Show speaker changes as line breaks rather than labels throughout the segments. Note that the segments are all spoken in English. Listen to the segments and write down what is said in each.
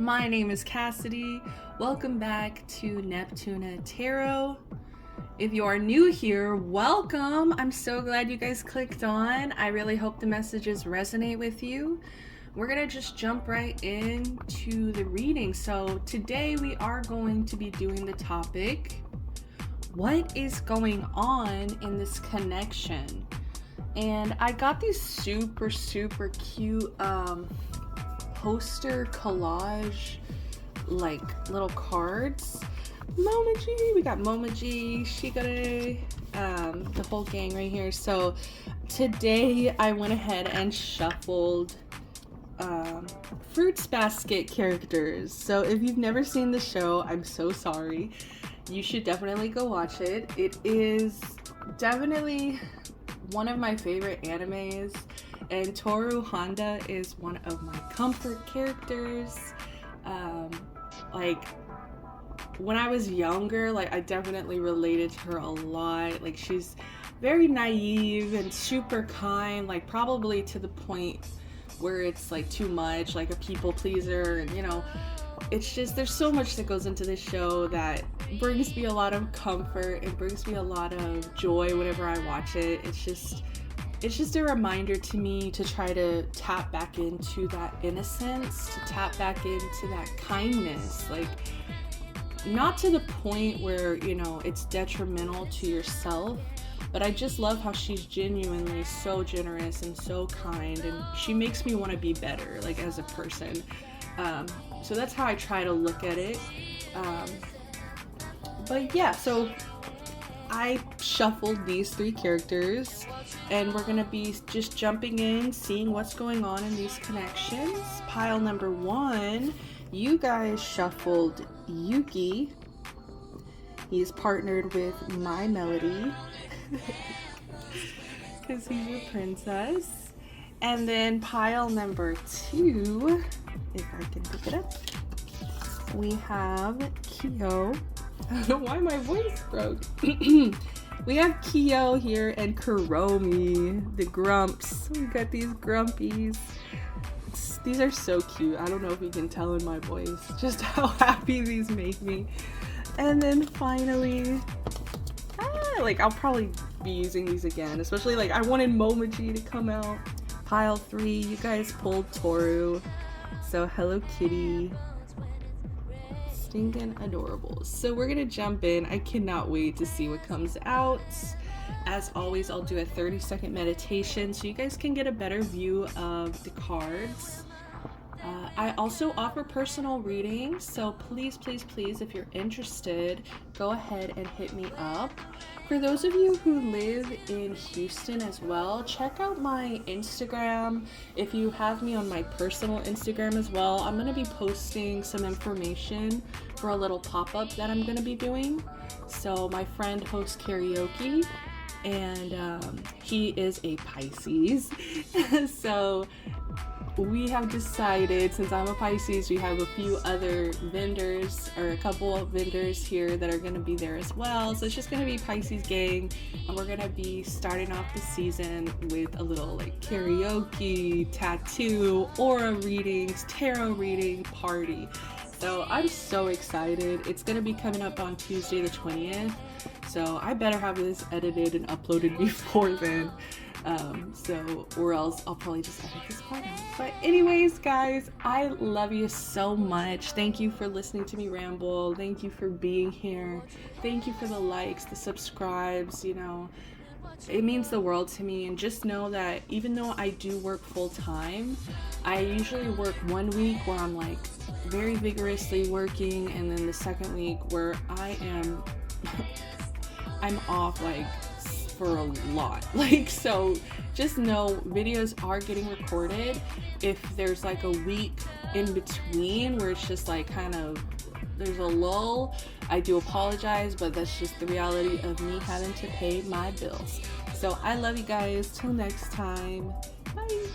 My name is Cassidy. Welcome back to Neptuna Tarot. If you are new here, welcome. I'm so glad you guys clicked on. I really hope the messages resonate with you. We're gonna just jump right into the reading. So today we are going to be doing the topic, what is going on in this connection? And I got these super cute poster collage like little cards. Momaji, we got Momaji, Shigare, the whole gang right here. So today I went ahead and shuffled Fruits Basket characters. So if you've never seen the show, I'm so sorry. You should definitely go watch it. It is definitely one of my favorite animes, and Toru Honda is one of my comfort characters. Like when I was younger, like I definitely related to her a lot. Like she's very naive and super kind, like probably to the point where it's like too much, like a people pleaser, and you know, it's just there's so much that goes into this show that brings me a lot of comfort and brings me a lot of joy whenever I watch it. It's just a reminder to me to try to tap back into that innocence, to tap back into that kindness, like not to the point where, you know, it's detrimental to yourself, but I just love how she's genuinely so generous and so kind, and she makes me want to be better, like as a person. So that's how I try to look at it. But yeah, so I shuffled these three characters, and we're gonna be just jumping in, seeing what's going on in these connections. Pile number one, you guys shuffled Yuki. He's partnered with My Melody because he's a princess. And then pile number two, if I can pick it up, we have Kyo. I don't know why my voice broke. We have Kyo here and Kuromi, the grumps. We got these grumpies. These are so cute. I don't know if you can tell in my voice just how happy these make me. And then finally, like I'll probably be using these again, especially like I wanted Momaji to come out. Pile three, you guys pulled Toru. So Hello Kitty. Stinking adorable. So we're gonna jump in. I cannot wait to see what comes out. As always, I'll do a 30-second meditation so you guys can get a better view of the cards. I also offer personal readings, so please, if you're interested, go ahead and hit me up. For those of you who live in Houston as well, check out my Instagram. If you have me on my personal Instagram as well, I'm going to be posting some information for a little pop-up that I'm going to be doing. So my friend hosts karaoke, and he is a Pisces. So we have decided, since I'm a Pisces, we have a few other vendors, or a couple of vendors here that are going to be there as well. So it's just going to be Pisces gang, and we're going to be starting off the season with a little like karaoke, tattoo, aura readings, tarot reading party. So I'm so excited. It's going to be coming up on Tuesday the 20th. So I better have this edited and uploaded before then. Or else I'll probably just edit this part out. But anyways, guys, I love you so much. Thank you for listening to me ramble. Thank you for being here. Thank you for the likes, the subscribes, you know. It means the world to me. And just know that even though I do work full time, I usually work 1 week where I'm like very vigorously working, and then the second week where I'm off like for a lot. Like, so just know videos are getting recorded. If there's like a week in between where it's just like kind of there's a lull, I do apologize, but that's just the reality of me having to pay my bills. So I love you guys. Till next time. Bye.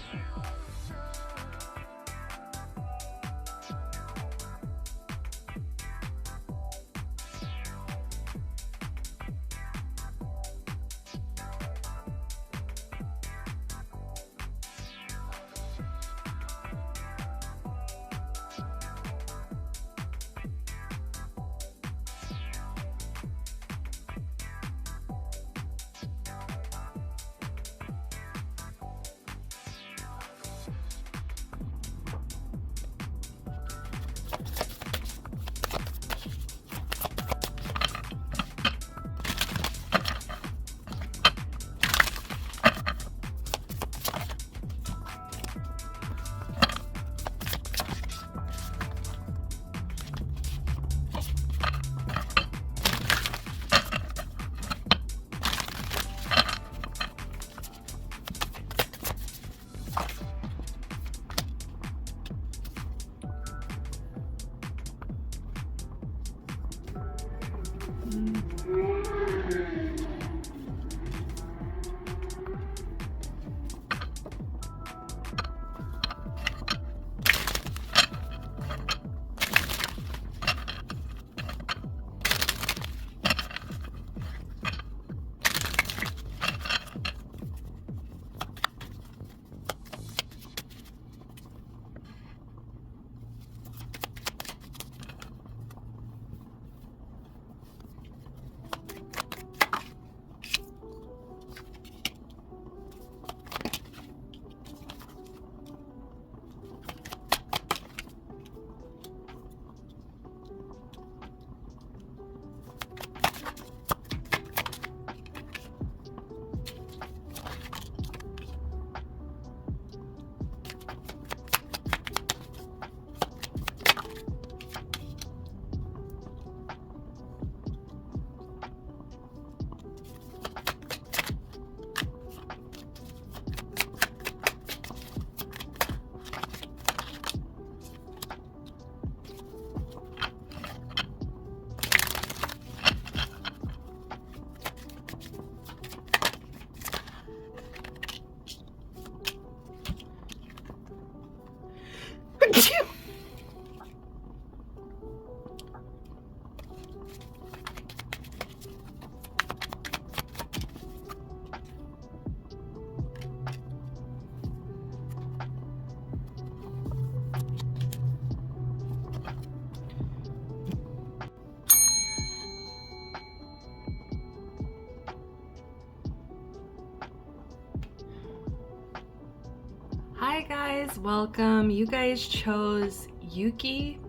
Hi guys, welcome. You guys chose Yuki,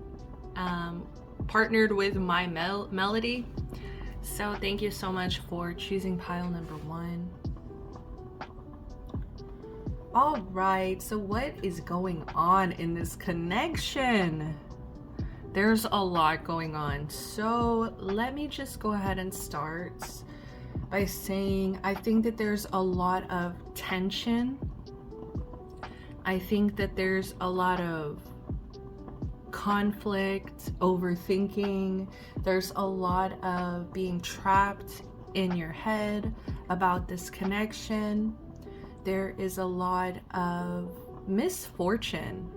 partnered with My Melody. So thank you so much for choosing pile number 1. All right, so what is going on in this connection? There's a lot going on. So let me just go ahead and start by saying I think that there's a lot of tension. I think that there's a lot of conflict, overthinking. There's a lot of being trapped in your head about this connection. There is a lot of misfortune.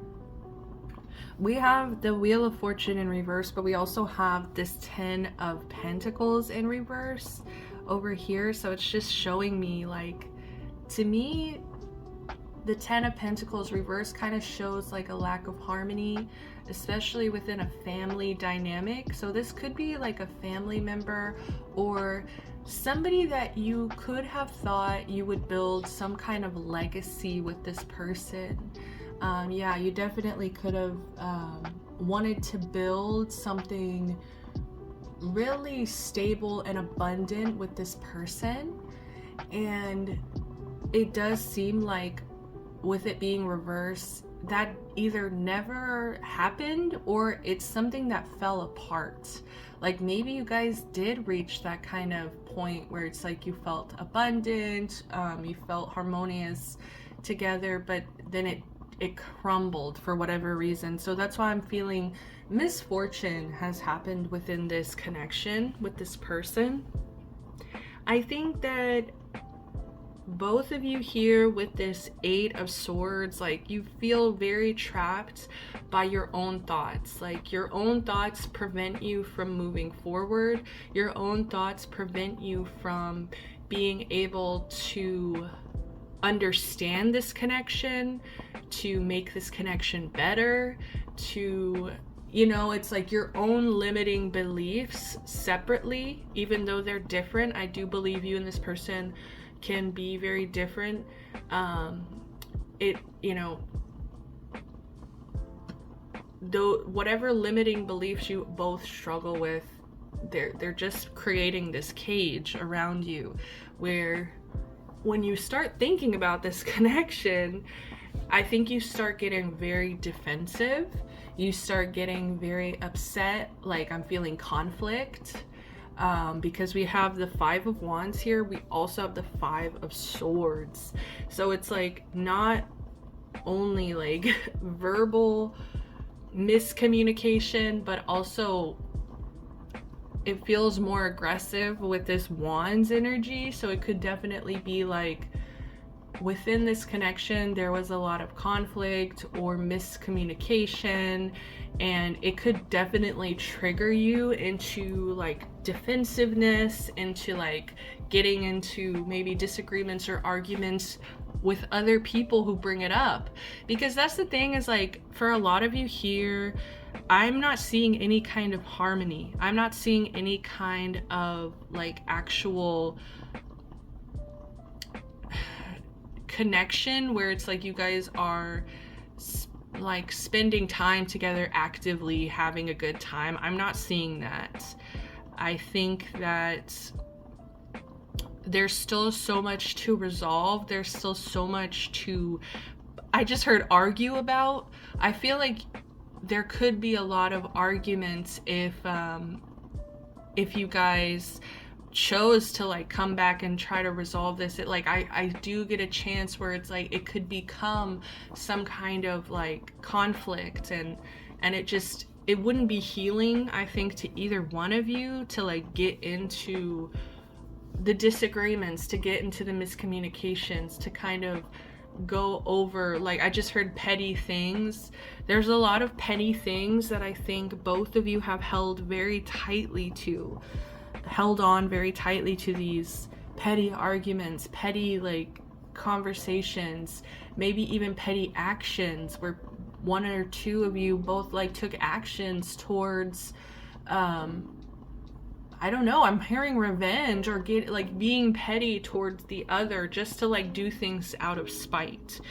We have the Wheel of Fortune in reverse, but we also have this 10 of Pentacles in reverse over here. So it's just showing me, like, to me, the 10 of Pentacles reverse kind of shows like a lack of harmony, especially within a family dynamic. So this could be like a family member or somebody that you could have thought you would build some kind of legacy with this person. Yeah, you definitely could have wanted to build something really stable and abundant with this person. And it does seem like with it being reversed, that either never happened or it's something that fell apart. Like maybe you guys did reach that kind of point where it's like you felt abundant, you felt harmonious together, but then it crumbled for whatever reason. So that's why I'm feeling misfortune has happened within this connection with this person. I think that both of you here with this 8 of Swords, like you feel very trapped by your own thoughts. Like your own thoughts prevent you from moving forward. Your own thoughts prevent you from being able to understand this connection, to make this connection better, to, you know, it's like your own limiting beliefs separately, even though they're different. I do believe you and this person can be very different. You know, though whatever limiting beliefs you both struggle with, they're just creating this cage around you where when you start thinking about this connection, I think you start getting very defensive. You start getting very upset, like I'm feeling conflict. Because we have the 5 of Wands here, we also have the 5 of Swords. So it's like not only like verbal miscommunication, but also it feels more aggressive with this Wands energy. So it could definitely be like within this connection there was a lot of conflict or miscommunication, and it could definitely trigger you into like defensiveness, into like getting into maybe disagreements or arguments with other people who bring it up. Because that's the thing, is like for a lot of you here, I'm not seeing any kind of harmony. I'm not seeing any kind of like actual connection where it's like you guys are like spending time together, actively having a good time. I'm not seeing that. I think that there's still so much to resolve. There's still so much to, I just heard argue about. I feel like there could be a lot of arguments if you guys chose to like come back and try to resolve this. It like I do get a chance where it's like it could become some kind of like conflict, and it wouldn't be healing, I think, to either one of you to like get into the disagreements, to get into the miscommunications, to kind of go over, like I just heard petty things. There's a lot of petty things that I think both of you have held on very tightly to these petty arguments, petty like conversations, maybe even petty actions where one or two of you both like took actions towards I don't know, I'm hearing revenge or being petty towards the other just to like do things out of spite.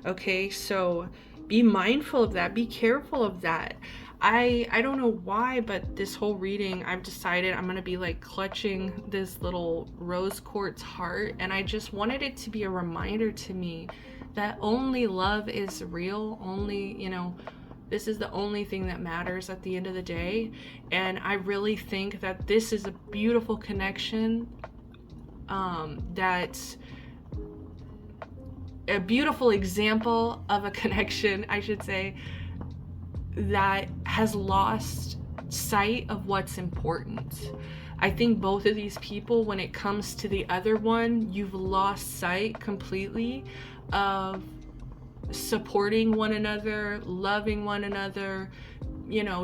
Okay, so be mindful of that, be careful of that. I don't know why, but this whole reading I've decided I'm gonna be like clutching this little rose quartz heart, and I just wanted it to be a reminder to me that only love is real. Only, this is the only thing that matters at the end of the day. And I really think that this is a beautiful connection, that's a beautiful example of a connection, I should say, that has lost sight of what's important. I think both of these people, when it comes to the other one, you've lost sight completely of supporting one another, loving one another,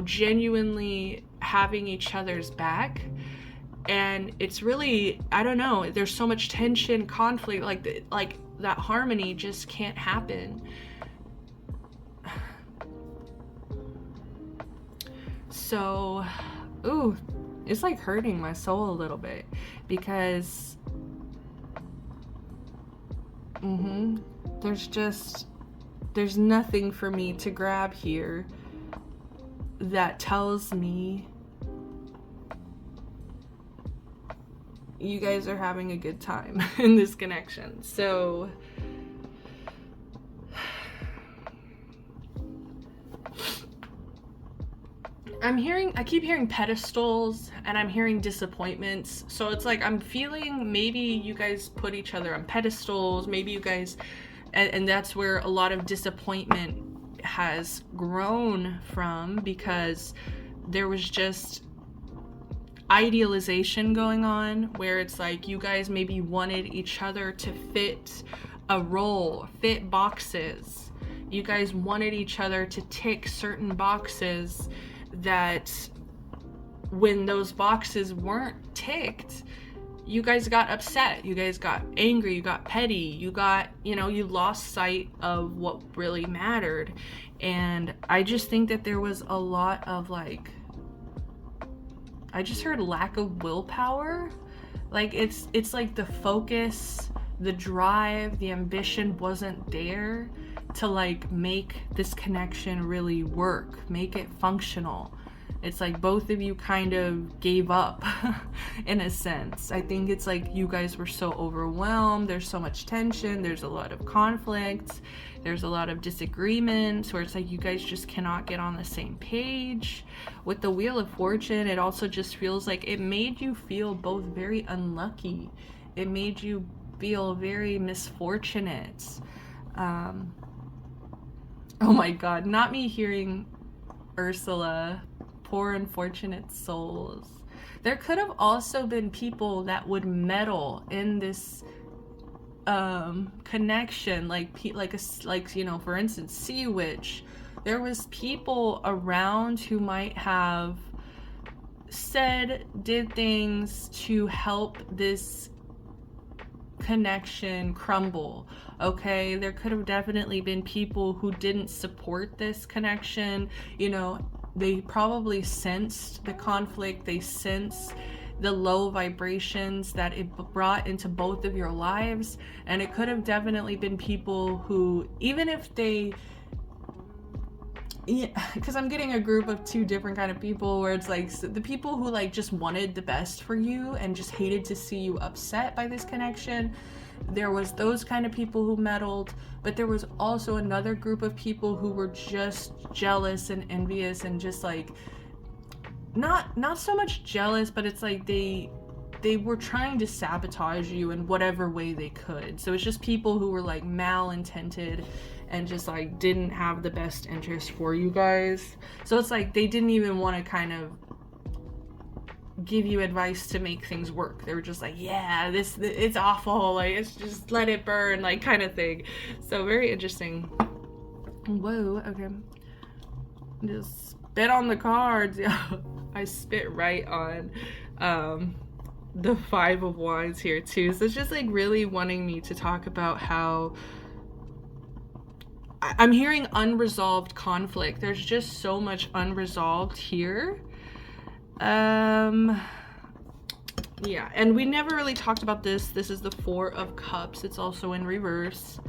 genuinely having each other's back. And it's really, I don't know, there's so much tension, conflict, like that harmony just can't happen. So, it's like hurting my soul a little bit, because there's nothing for me to grab here that tells me you guys are having a good time in this connection. So I keep hearing pedestals, and I'm hearing disappointments. So it's like I'm feeling maybe you guys put each other on pedestals, maybe you guys, and that's where a lot of disappointment has grown from, because there was just idealization going on where it's like you guys maybe wanted each other to fit a role, fit boxes. You guys wanted each other to tick certain boxes, that when those boxes weren't ticked, you guys got upset, you guys got angry, you got petty, you lost sight of what really mattered. And I just think that there was a lot of I just heard lack of willpower. Like it's like the focus, the drive, the ambition wasn't there to make this connection really work, make it functional. It's like both of you kind of gave up in a sense. I think it's like you guys were so overwhelmed, there's so much tension, there's a lot of conflict, there's a lot of disagreements where it's like you guys just cannot get on the same page. With the Wheel of Fortune, it also just feels like it made you feel both very unlucky. It made you feel very misfortunate. Oh my god, not me hearing Ursula, poor unfortunate souls. There could have also been people that would meddle in this connection, like you know, for instance, Sea Witch. There was people around who might have did things to help this connection crumble. Okay, there could have definitely been people who didn't support this connection. You know, they probably sensed the conflict, they sensed the low vibrations that it brought into both of your lives. And it could have definitely been people who, even if they, yeah, because I'm getting a group of two different kind of people, where it's like the people who like just wanted the best for you and just hated to see you upset by this connection. There was those kind of people who meddled, but there was also another group of people who were just jealous and envious, and just like not so much jealous, but it's like they were trying to sabotage you in whatever way they could. So it's just people who were like malintended and just like didn't have the best interest for you guys. So it's like they didn't even want to kind of give you advice to make things work. They were just like, yeah, it's awful, like it's just let it burn, like kind of thing. So very interesting. Whoa, okay. Just spit on the cards. I spit right on the 5 of Wands here too. So it's just like really wanting me to talk about how I'm hearing unresolved conflict. There's just so much unresolved here. Yeah, and we never really talked about this. This is the 4 of Cups. It's also in reverse.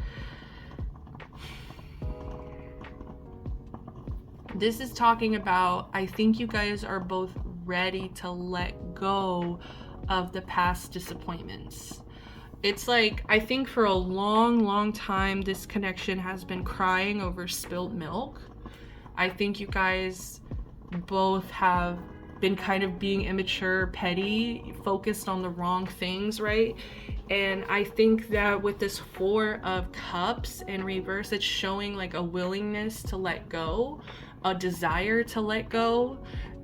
This is talking about, I think you guys are both ready to let go of the past disappointments. It's like, I think for a long time, this connection has been crying over spilled milk. I think you guys both have been kind of being immature, petty, focused on the wrong things, right? And I think that with this 4 of Cups in reverse, it's showing like a willingness to let go, a desire to let go,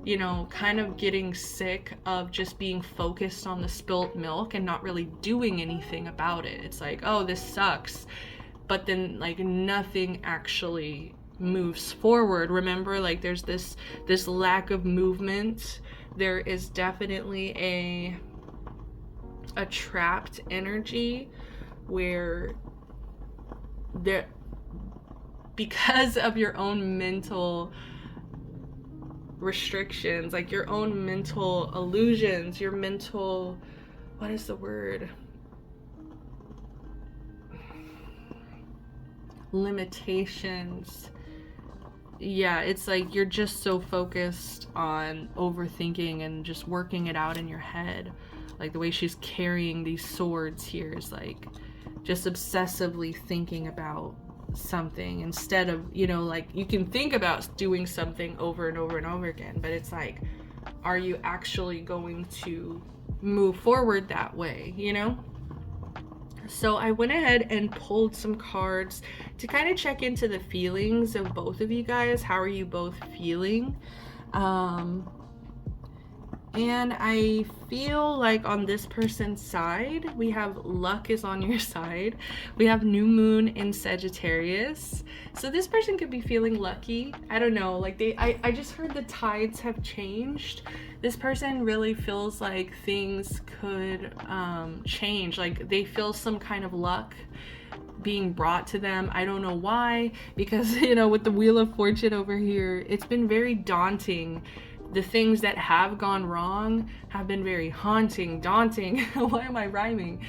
you know, kind of getting sick of just being focused on the spilt milk and not really doing anything about it. It's like, oh, this sucks, but then like nothing actually moves forward. Remember, like there's this lack of movement. There is definitely a trapped energy where there, because of your own mental restrictions, like your own mental illusions, your mental, what is the word? Limitations. Yeah, it's like you're just so focused on overthinking and just working it out in your head. Like the way she's carrying these swords here is like just obsessively thinking about something instead of, you know, like you can think about doing something over and over and over again, but it's like, are you actually going to move forward that way, you know? So I went ahead and pulled some cards to kind of check into the feelings of both of you guys. How are you both feeling? And I feel like on this person's side, we have luck is on your side. We have new moon in Sagittarius. So this person could be feeling lucky. I don't know, like I just heard the tides have changed. This person really feels like things could change. Like they feel some kind of luck being brought to them. I don't know why, because, you know, with the Wheel of Fortune over here, it's been very daunting. The things that have gone wrong have been very haunting, daunting. Why am I rhyming?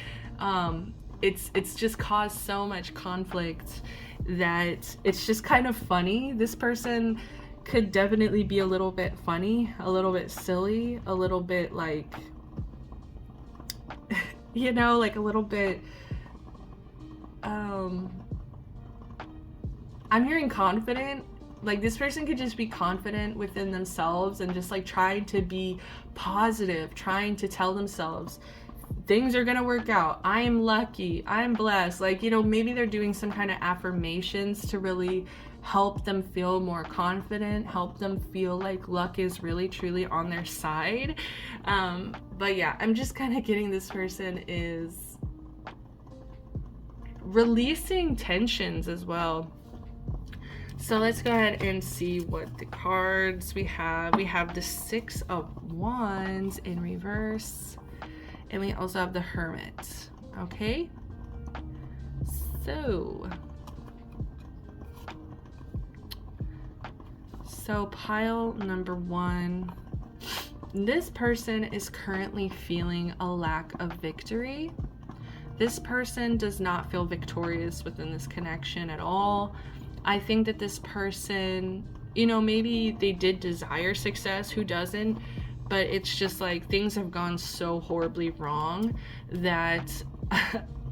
It's just caused so much conflict that it's just kind of funny. This person could definitely be a little bit funny, a little bit silly, a little bit like, you know, like a little bit, I'm hearing confident. Like this person could just be confident within themselves and just like trying to be positive, trying to tell themselves things are gonna work out. I am lucky, I'm blessed. Like, you know, maybe they're doing some kind of affirmations to really help them feel more confident, help them feel like luck is really truly on their side. But yeah, I'm just kind of getting this person is releasing tensions as well. So let's go ahead and see what the cards we have. We have the 6 of Wands in reverse, and we also have the Hermit. Okay, so pile number 1, this person is currently feeling a lack of victory. This person does not feel victorious within this connection at all. I think that this person, you know, maybe they did desire success, who doesn't? But it's just like things have gone so horribly wrong that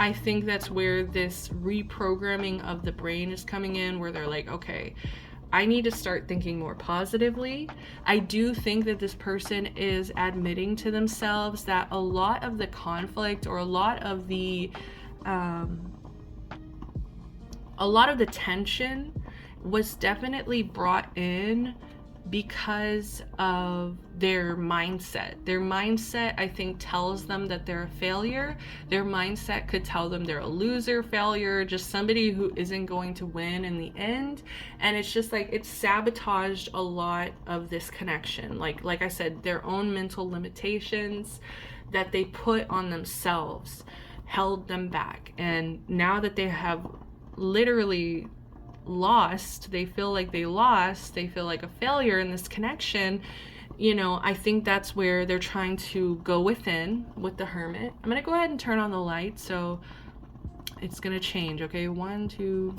I think that's where this reprogramming of the brain is coming in, where they're like, okay, I need to start thinking more positively. I do think that this person is admitting to themselves that a lot of the conflict, or a lot of the tension was definitely brought in because of their mindset. Their mindset, I think, tells them that they're a failure. Their mindset could tell them they're a loser, failure, just somebody who isn't going to win in the end. And it's just like, it's sabotaged a lot of this connection. Like I said, their own mental limitations that they put on themselves held them back. And now that they have literally lost, they feel like they lost, they feel like a failure in this connection, you know, I think that's where they're trying to go within with the Hermit. I'm gonna go ahead and turn on the light so it's gonna change. Okay, 1, 2.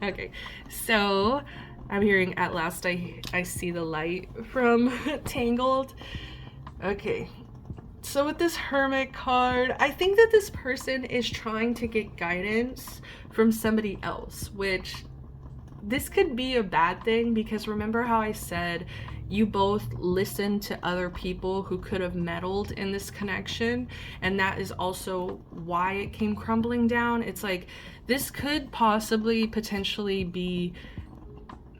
Okay, so I'm hearing at last I see the light from Tangled. Okay, so with this Hermit card, I think that this person is trying to get guidance from somebody else, which this could be a bad thing, because remember how I said you both listened to other people who could have meddled in this connection, and that is also why it came crumbling down. It's like this could possibly potentially be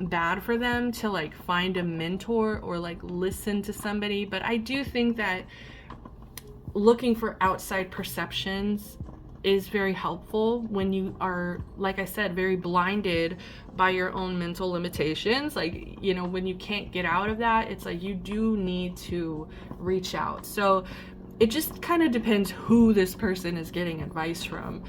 bad for them to like find a mentor or like listen to somebody, but I do think that looking for outside perceptions is very helpful when you are, like I said, very blinded by your own mental limitations. Like, you know, when you can't get out of that, it's like you do need to reach out. So it just kind of depends who this person is getting advice from.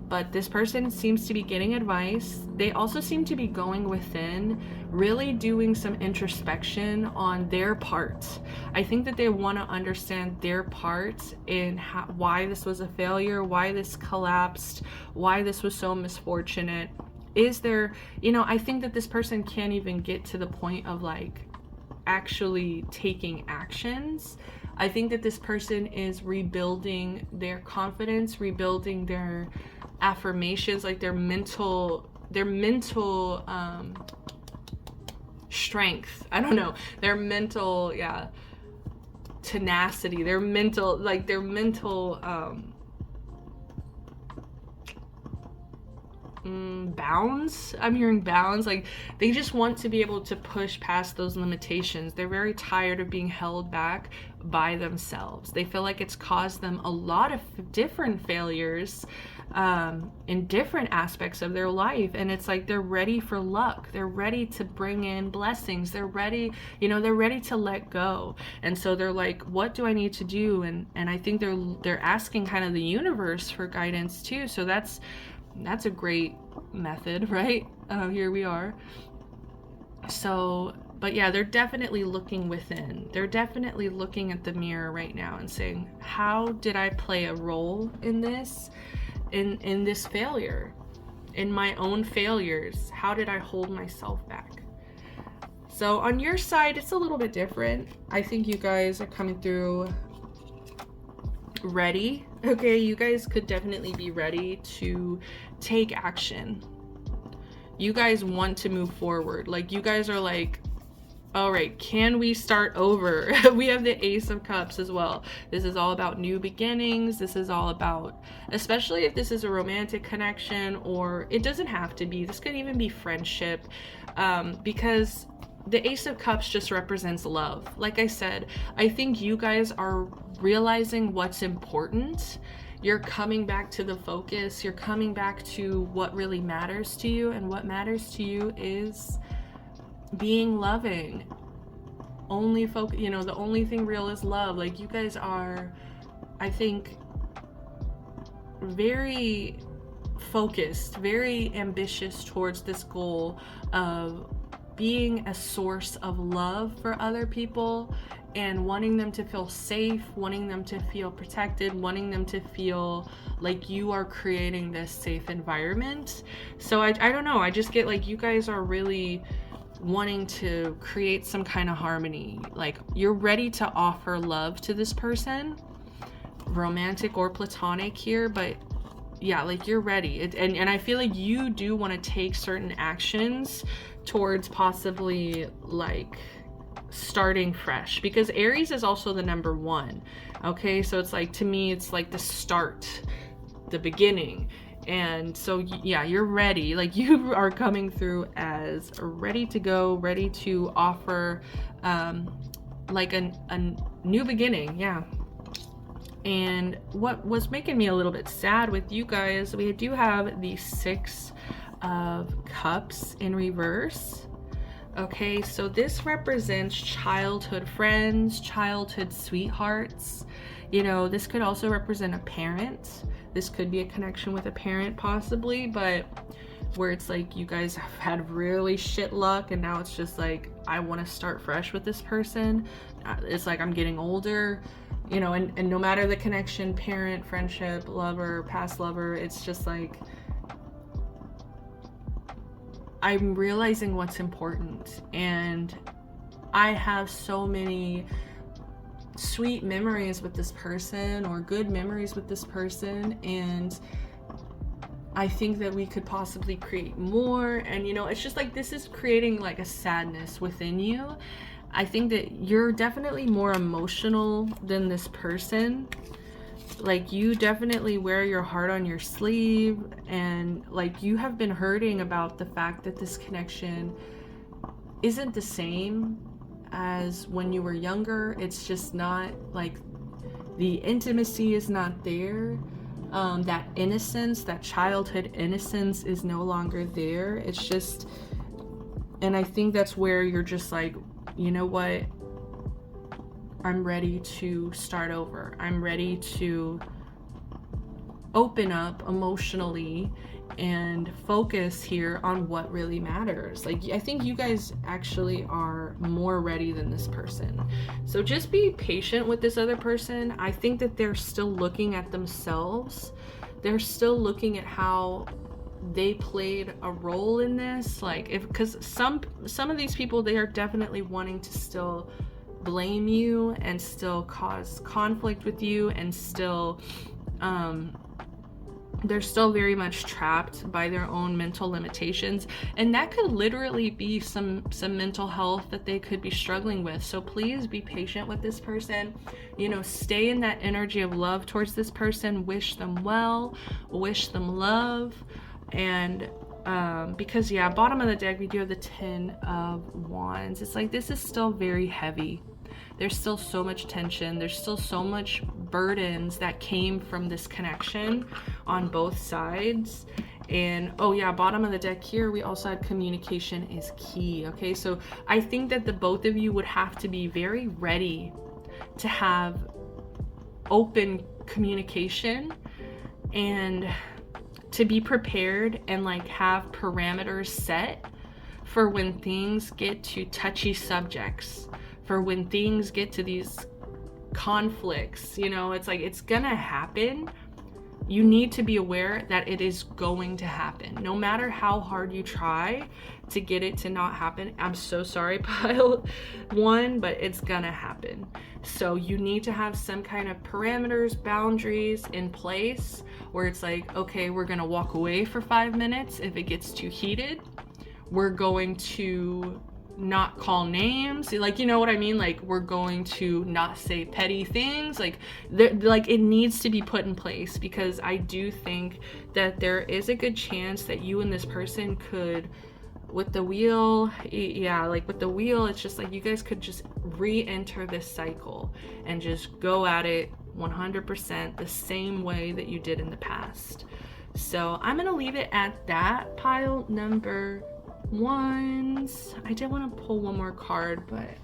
But this person seems to be getting advice. They also seem to be going within, really doing some introspection on their part. I think that they want to understand their part in why this was a failure, why this collapsed, why this was so misfortunate. Is there, you know, I think that this person can't even get to the point of like actually taking actions. I think that this person is rebuilding their confidence, rebuilding their affirmations, like their mental strength. I don't know, their mental, tenacity, their mental bounds. I'm hearing bounds. Like they just want to be able to push past those limitations. They're very tired of being held back by themselves. They feel like it's caused them a lot of different failures in different aspects of their life, and it's like they're ready for luck. They're ready to bring in blessings. They're ready, they're ready to let go. And so they're like, what do I need to do? And I think they're asking kind of the universe for guidance too. So that's a great method, right? Here we are. So, but yeah, they're definitely looking within. They're definitely looking at the mirror right now and saying, how did I play a role in this, in this failure, in my own failures? How did I hold myself back? So on your side, it's a little bit different. I think you guys are coming through ready. Okay, you guys could definitely be ready to take action. You guys want to move forward. Like you guys are like, All right, can we start over? We have the Ace of Cups as well. This is all about new beginnings. This is all about, especially if this is a romantic connection, or it doesn't have to be. This could even be friendship, because the Ace of Cups just represents love. Like I said, I think you guys are realizing what's important. You're coming back to the focus. You're coming back to what really matters to you, and what matters to you is being loving. Only focus, you know, the only thing real is love. Like, you guys are, I think, very focused, very ambitious towards this goal of being a source of love for other people, and wanting them to feel safe, wanting them to feel protected, wanting them to feel like you are creating this safe environment. So I don't know, I just get like you guys are really wanting to create some kind of harmony. Like, you're ready to offer love to this person, romantic or platonic here, but yeah, like you're ready. And I feel like you do want to take certain actions towards possibly like starting fresh, because Aries is also the number 1. Okay, so it's like, to me, it's like the start, the beginning. And so yeah, you're ready. Like, you are coming through as ready to go, ready to offer like a new beginning. Yeah. And what was making me a little bit sad with you guys, we do have the 6 of Cups in reverse. Okay, so this represents childhood friends, childhood sweethearts. You know, this could also represent a parent. This could be a connection with a parent possibly, but where it's like you guys have had really shit luck, and now it's just like, I want to start fresh with this person. It's like, I'm getting older, you know, and no matter the connection, parent, friendship, lover, past lover, it's just like, I'm realizing what's important, and I have so many sweet memories with this person, or good memories with this person, and I think that we could possibly create more. And you know, it's just like, this is creating like a sadness within you. I think that you're definitely more emotional than this person. Like, you definitely wear your heart on your sleeve, and like, you have been hurting about the fact that this connection isn't the same as when you were younger. It's just not like, the intimacy is not there. That innocence, that childhood innocence is no longer there. It's just, and I think that's where you're just like, you know what? I'm ready to start over. I'm ready to open up emotionally and focus here on what really matters. Like, I think you guys actually are more ready than this person. So just be patient with this other person. I think that they're still looking at themselves. They're still looking at how they played a role in this. Like, because some of these people, they are definitely wanting to still blame you and still cause conflict with you, and still they're still very much trapped by their own mental limitations, and that could literally be some mental health that they could be struggling with. So please be patient with this person. You know, stay in that energy of love towards this person. Wish them well, wish them love. And because yeah, bottom of the deck, we do have the 10 of Wands. It's like, this is still very heavy. There's still so much tension. There's still so much burdens that came from this connection on both sides. And oh yeah, bottom of the deck here, we also had communication is key. Okay, so I think that the both of you would have to be very ready to have open communication, and to be prepared and like have parameters set for when things get to touchy subjects, for when things get to these conflicts. You know, it's like, it's gonna happen. You need to be aware that it is going to happen, no matter how hard you try to get it to not happen. I'm so sorry, pile 1, but it's gonna happen. So you need to have some kind of parameters, boundaries in place, where it's like, okay, we're gonna walk away for 5 minutes if it gets too heated. We're going to not call names, like, you know what I mean? Like, we're going to not say petty things. Like, like, it needs to be put in place, because I do think that there is a good chance that you and this person could, with the wheel, yeah, like with the wheel, it's just like you guys could just re-enter this cycle and just go at it 100% the same way that you did in the past. So I'm gonna leave it at that. Pile number ones. I did want to pull one more card, but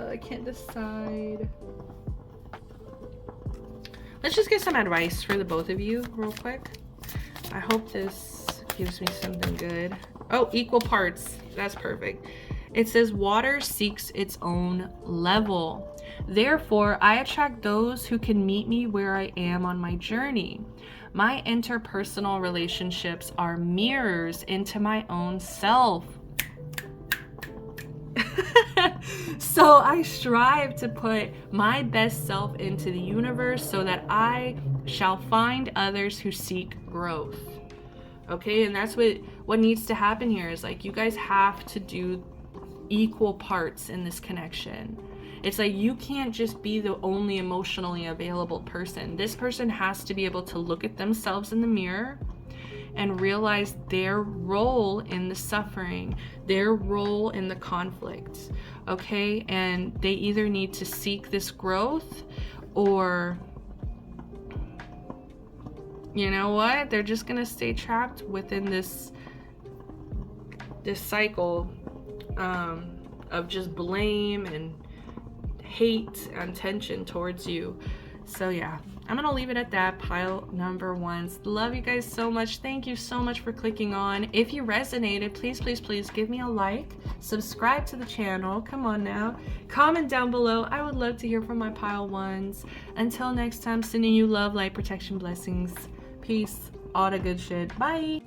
I can't decide. Let's just get some advice for the both of you real quick. I hope this gives me something good. Oh, equal parts. That's perfect. It says water seeks its own level. Therefore, I attract those who can meet me where I am on my journey. My interpersonal relationships are mirrors into my own self. So I strive to put my best self into the universe so that I shall find others who seek growth. Okay, and that's what needs to happen here is like you guys have to do equal parts in this connection. It's like you can't just be the only emotionally available person. This person has to be able to look at themselves in the mirror and realize their role in the suffering, their role in the conflict, okay? And they either need to seek this growth, or you know what? They're just gonna stay trapped within this cycle of just blame and hate and tension towards you. So yeah, I'm gonna leave it at that. Pile number ones. Love you guys so much. Thank you so much for clicking on. If you resonated, please, please, please give me a like, subscribe to the channel. Come on now, comment down below. I would love to hear from my pile ones. Until next time, sending you love, light, protection, blessings, peace, all the good shit. Bye.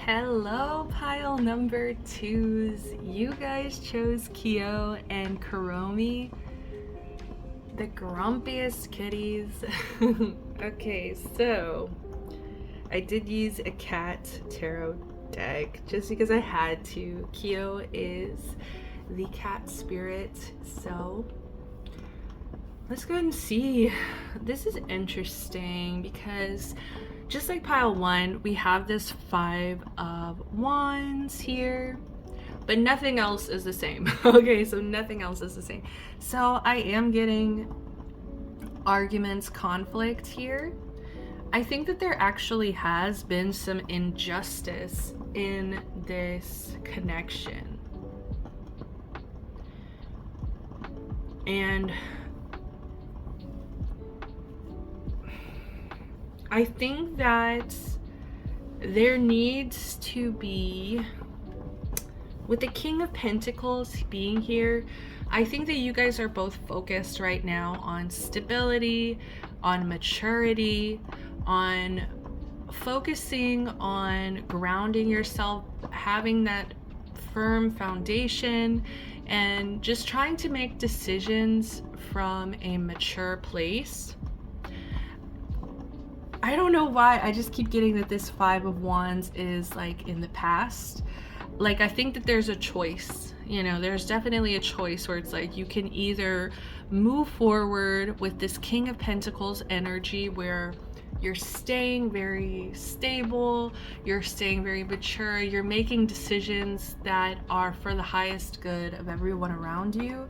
Hello, pile number twos. You guys chose Kyo and Kuromi, the grumpiest kitties. Okay, so I did use a cat tarot deck just because I had to. Kyo is the cat spirit, so let's go ahead and see. This is interesting because just like pile one, we have this 5 of Wands here, but nothing else is the same. Okay, so nothing else is the same. So I am getting arguments, conflict here. I think that there actually has been some injustice in this connection. And I think that there needs to be, with the King of Pentacles being here, I think that you guys are both focused right now on stability, on maturity, on focusing on grounding yourself, having that firm foundation, and just trying to make decisions from a mature place. I don't know why, I just keep getting that this Five of Wands is like in the past. Like, I think that there's a choice, you know, there's definitely a choice where it's like you can either move forward with this King of Pentacles energy where you're staying very stable, you're staying very mature, you're making decisions that are for the highest good of everyone around you.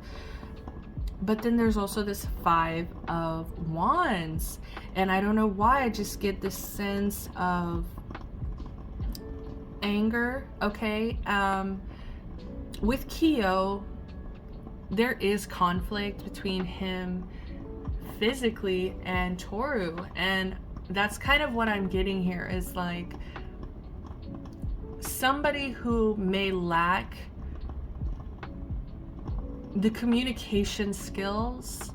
But then there's also this Five of Wands, and I don't know why, I just get this sense of anger. Okay, with Keo, there is conflict between him physically and Toru, and that's kind of what I'm getting here, is like somebody who may lack the communication skills,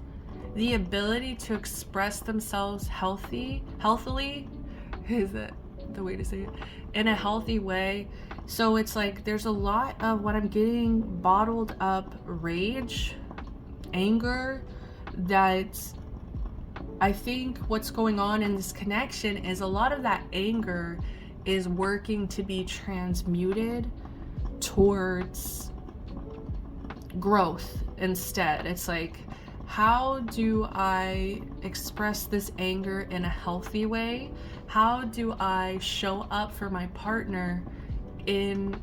the ability to express themselves healthily, is that the way to say it, in a healthy way. So it's like there's a lot of what I'm getting, bottled up rage, anger, that I think what's going on in this connection is a lot of that anger is working to be transmuted towards growth instead. It's like, how do I express this anger in a healthy way? How do I show up for my partner in,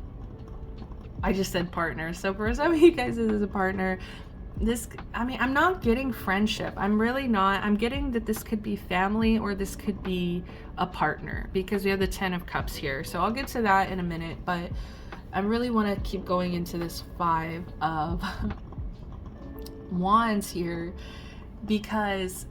I just said partner, so for some of you guys this is a partner. This, I mean, I'm not getting friendship, I'm really not. I'm getting that this could be family or this could be a partner, because we have the Ten of Cups here, so I'll get to that in a minute. But I really want to keep going into this Five of Wands here, because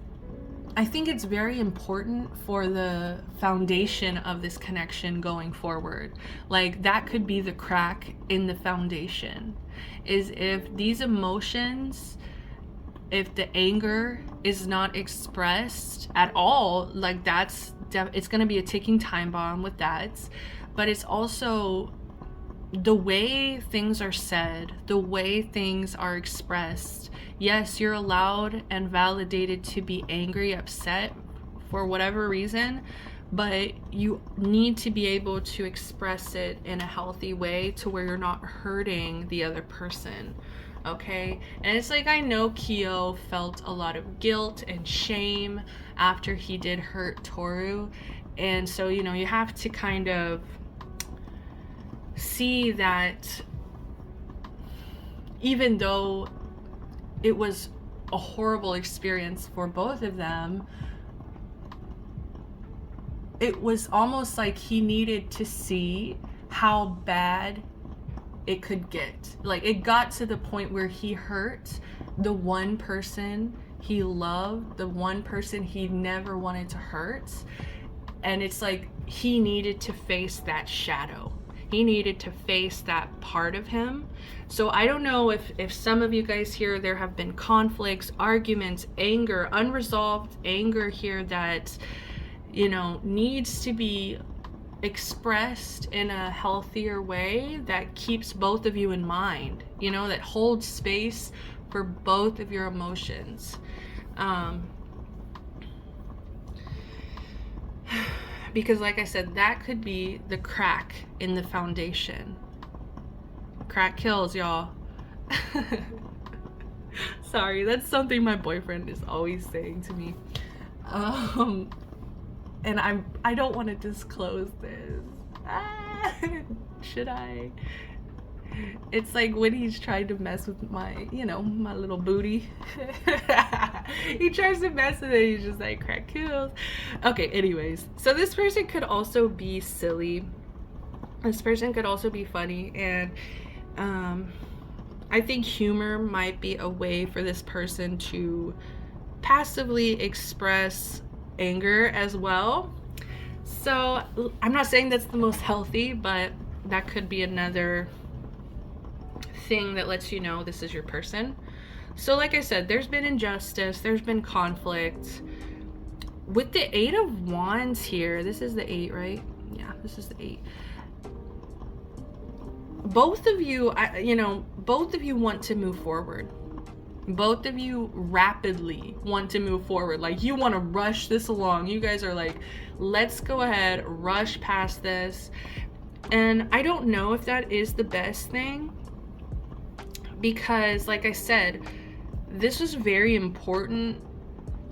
I think it's very important for the foundation of this connection going forward. Like, that could be the crack in the foundation, is if these emotions, if the anger is not expressed at all, like that's it's going to be a ticking time bomb with that. But it's also the way things are said, the way things are expressed. Yes, you're allowed and validated to be angry, upset for whatever reason, but you need to be able to express it in a healthy way to where you're not hurting the other person. Okay, and it's like, I know Keo felt a lot of guilt and shame after he did hurt Toru, and so, you know, you have to kind of see that even though it was a horrible experience for both of them, it was almost like he needed to see how bad it could get. Like, it got to the point where he hurt the one person he loved, the one person he never wanted to hurt, and it's like he needed to face that shadow. He needed to face that part of him. So I don't know if some of you guys here, there have been conflicts, arguments, anger, unresolved anger here that, you know, needs to be expressed in a healthier way that keeps both of you in mind, you know, that holds space for both of your emotions. Because like I said, that could be the crack in the foundation. Crack kills, y'all. Sorry, that's something my boyfriend is always saying to me. And I don't want to disclose this. Should I? It's like when he's trying to mess with my, you know, my little booty. He tries to mess with it, he's just like, crack kills. Okay, anyways. So this person could also be silly. This person could also be funny. And I think humor might be a way for this person to passively express anger as well. So I'm not saying that's the most healthy, but that could be another thing that lets you know this is your person. So like I said, there's been injustice, there's been conflict. With the 8 of Wands here, this is the 8, right? Yeah, this is the 8. Both of you, both of you want to move forward. Both of you rapidly want to move forward. Like, you want to rush this along. You guys are like, let's go ahead, rush past this. And I don't know if that is the best thing, because like I said, this was a very important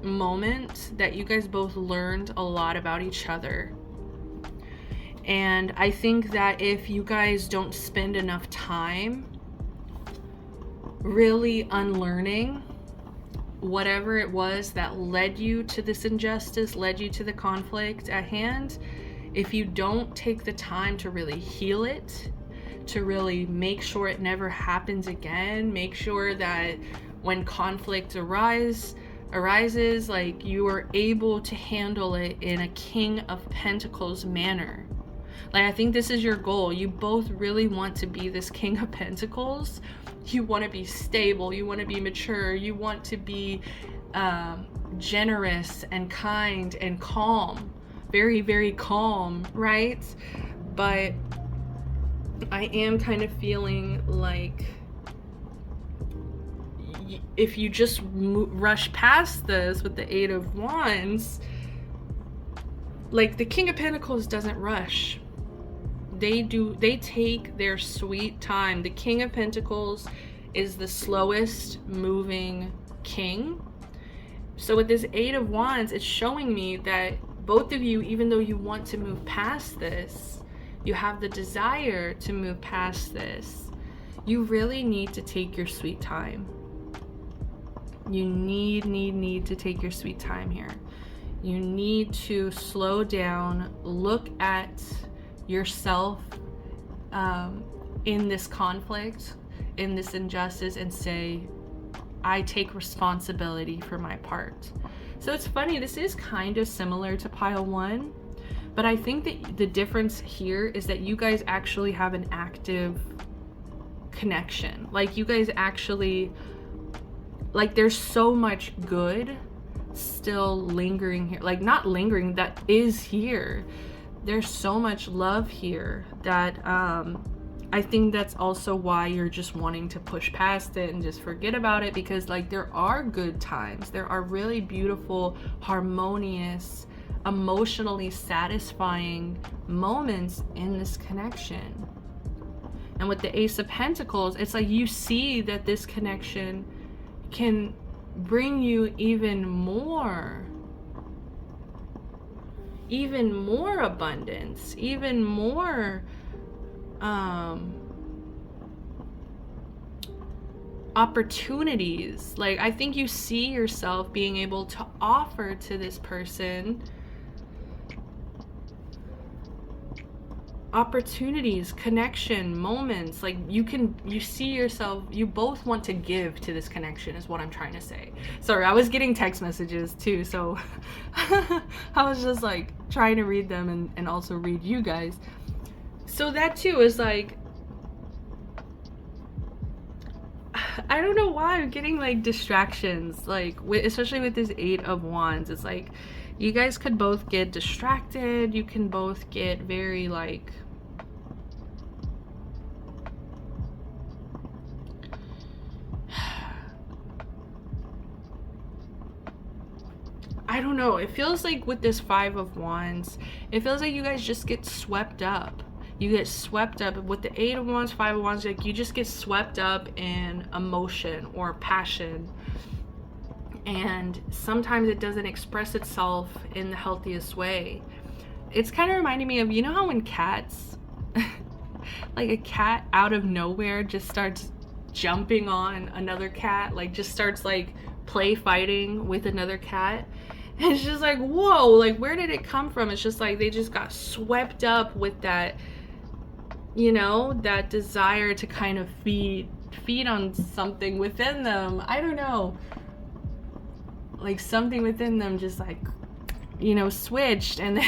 moment that you guys both learned a lot about each other. And I think that if you guys don't spend enough time really unlearning whatever it was that led you to this injustice, led you to the conflict at hand, if you don't take the time to really heal it, to really make sure it never happens again, make sure that when conflict arises, like, you are able to handle it in a King of Pentacles manner. Like, I think this is your goal. You both really want to be this King of Pentacles. You want to be stable, you want to be mature, you want to be generous and kind and calm, very, very calm, right? But I am kind of feeling like if you just rush past this with the 8 of Wands, like, the King of Pentacles doesn't rush. They take their sweet time. The King of Pentacles is the slowest moving king. So with this 8 of Wands, it's showing me that both of you, even though you want to move past this, you have the desire to move past this, you really need to take your sweet time. You need to take your sweet time here. You need to slow down, look at yourself in this conflict, in this injustice, and say, I take responsibility for my part. So it's funny, this is kind of similar to pile 1, but I think that the difference here is that you guys actually have an active connection. Like, you guys actually, like, there's so much good still lingering here. Like, not lingering, that is here. There's so much love here that I think that's also why you're just wanting to push past it and just forget about it, because, like, there are good times. There are really beautiful, harmonious, emotionally satisfying moments in this connection. And with the Ace of Pentacles, it's like you see that this connection can bring you even more abundance, even more opportunities. Like, I think you see yourself being able to offer to this person opportunities, connection, moments. Like, you see yourself, you both want to give to this connection, is what I'm trying to say. Sorry, I was getting text messages too, so I was just like trying to read them and also read you guys. So that too is like, I don't know why I'm getting like distractions, like especially with this 8 of Wands. It's like you guys could both get distracted, you can both get very like, I don't know, it feels like with this 5 of Wands, it feels like you guys just get swept up. You get swept up with the 8 of Wands, 5 of Wands, like you just get swept up in emotion or passion. And sometimes it doesn't express itself in the healthiest way. It's kind of reminding me of, you know how when cats like a cat out of nowhere just starts jumping on another cat, like just starts like play fighting with another cat. And it's just like, whoa, like where did it come from? It's just like they just got swept up with that, you know, that desire to kind of feed on something within them. I don't know, like something within them just like, you know, switched, and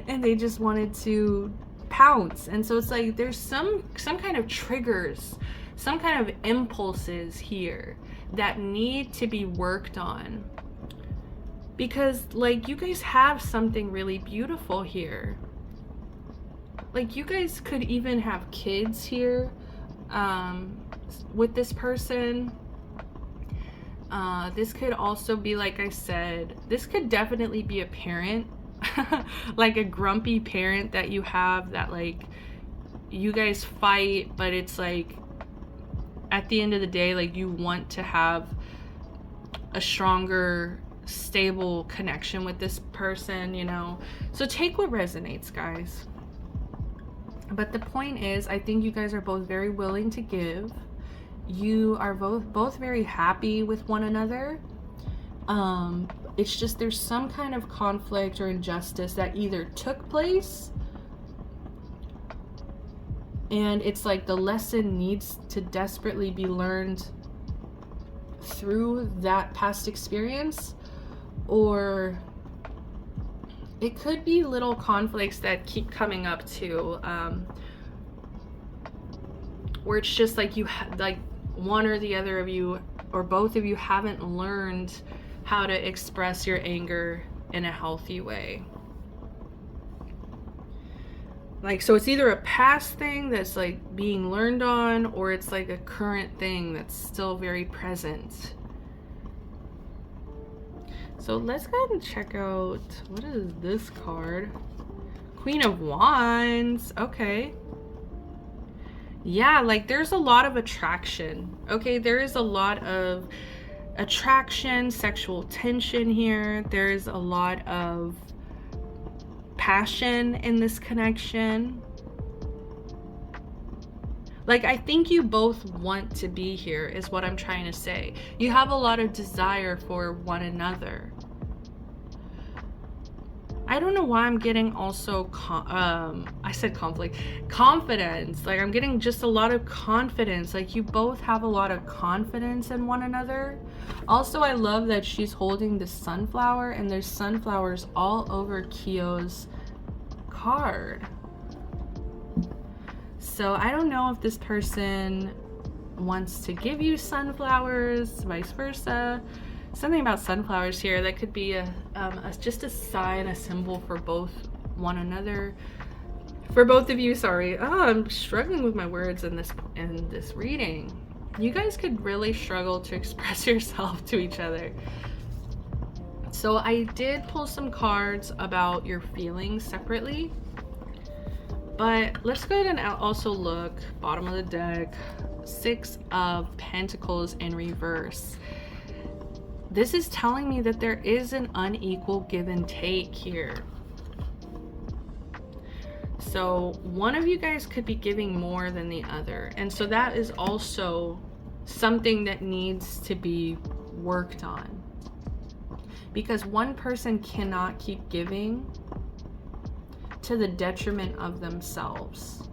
and they just wanted to pounce. And so it's like there's some kind of triggers, some kind of impulses here that need to be worked on, because like you guys have something really beautiful here. Like you guys could even have kids here with this person. This could also be, like I said, this could definitely be a parent, like a grumpy parent that you have, that like you guys fight, but it's like at the end of the day, like you want to have a stronger, stable connection with this person, you know. So take what resonates, guys. But the point is, I think you guys are both very willing to give. You are both very happy with one another. It's just there's some kind of conflict or injustice that either took place, and it's like the lesson needs to desperately be learned through that past experience, or it could be little conflicts that keep coming up too, where it's just like you like one or the other of you or both of you haven't learned how to express your anger in a healthy way. Like, so it's either a past thing that's like being learned on, or it's like a current thing that's still very present. So let's go ahead and check out, what is this card? Queen of Wands. Okay. Yeah, like there's a lot of attraction. Okay, there is a lot of attraction, sexual tension here. There's a lot of passion in this connection. Like, I think you both want to be here is what I'm trying to say. You have a lot of desire for one another. I don't know why I'm getting also, I said conflict, confidence. Like I'm getting just a lot of confidence. Like you both have a lot of confidence in one another. Also, I love that she's holding the sunflower, and there's sunflowers all over Kyo's card. So I don't know if this person wants to give you sunflowers, vice versa. Something about sunflowers here that could be just a sign, a symbol for both one another, for both of you. Sorry, I'm struggling with my words in this reading. You guys could really struggle to express yourself to each other. So I did pull some cards about your feelings separately, but let's go ahead and also look bottom of the deck. 6 of Pentacles in reverse. This is telling me that there is an unequal give and take here. So one of you guys could be giving more than the other. And so that is also something that needs to be worked on. Because one person cannot keep giving to the detriment of themselves.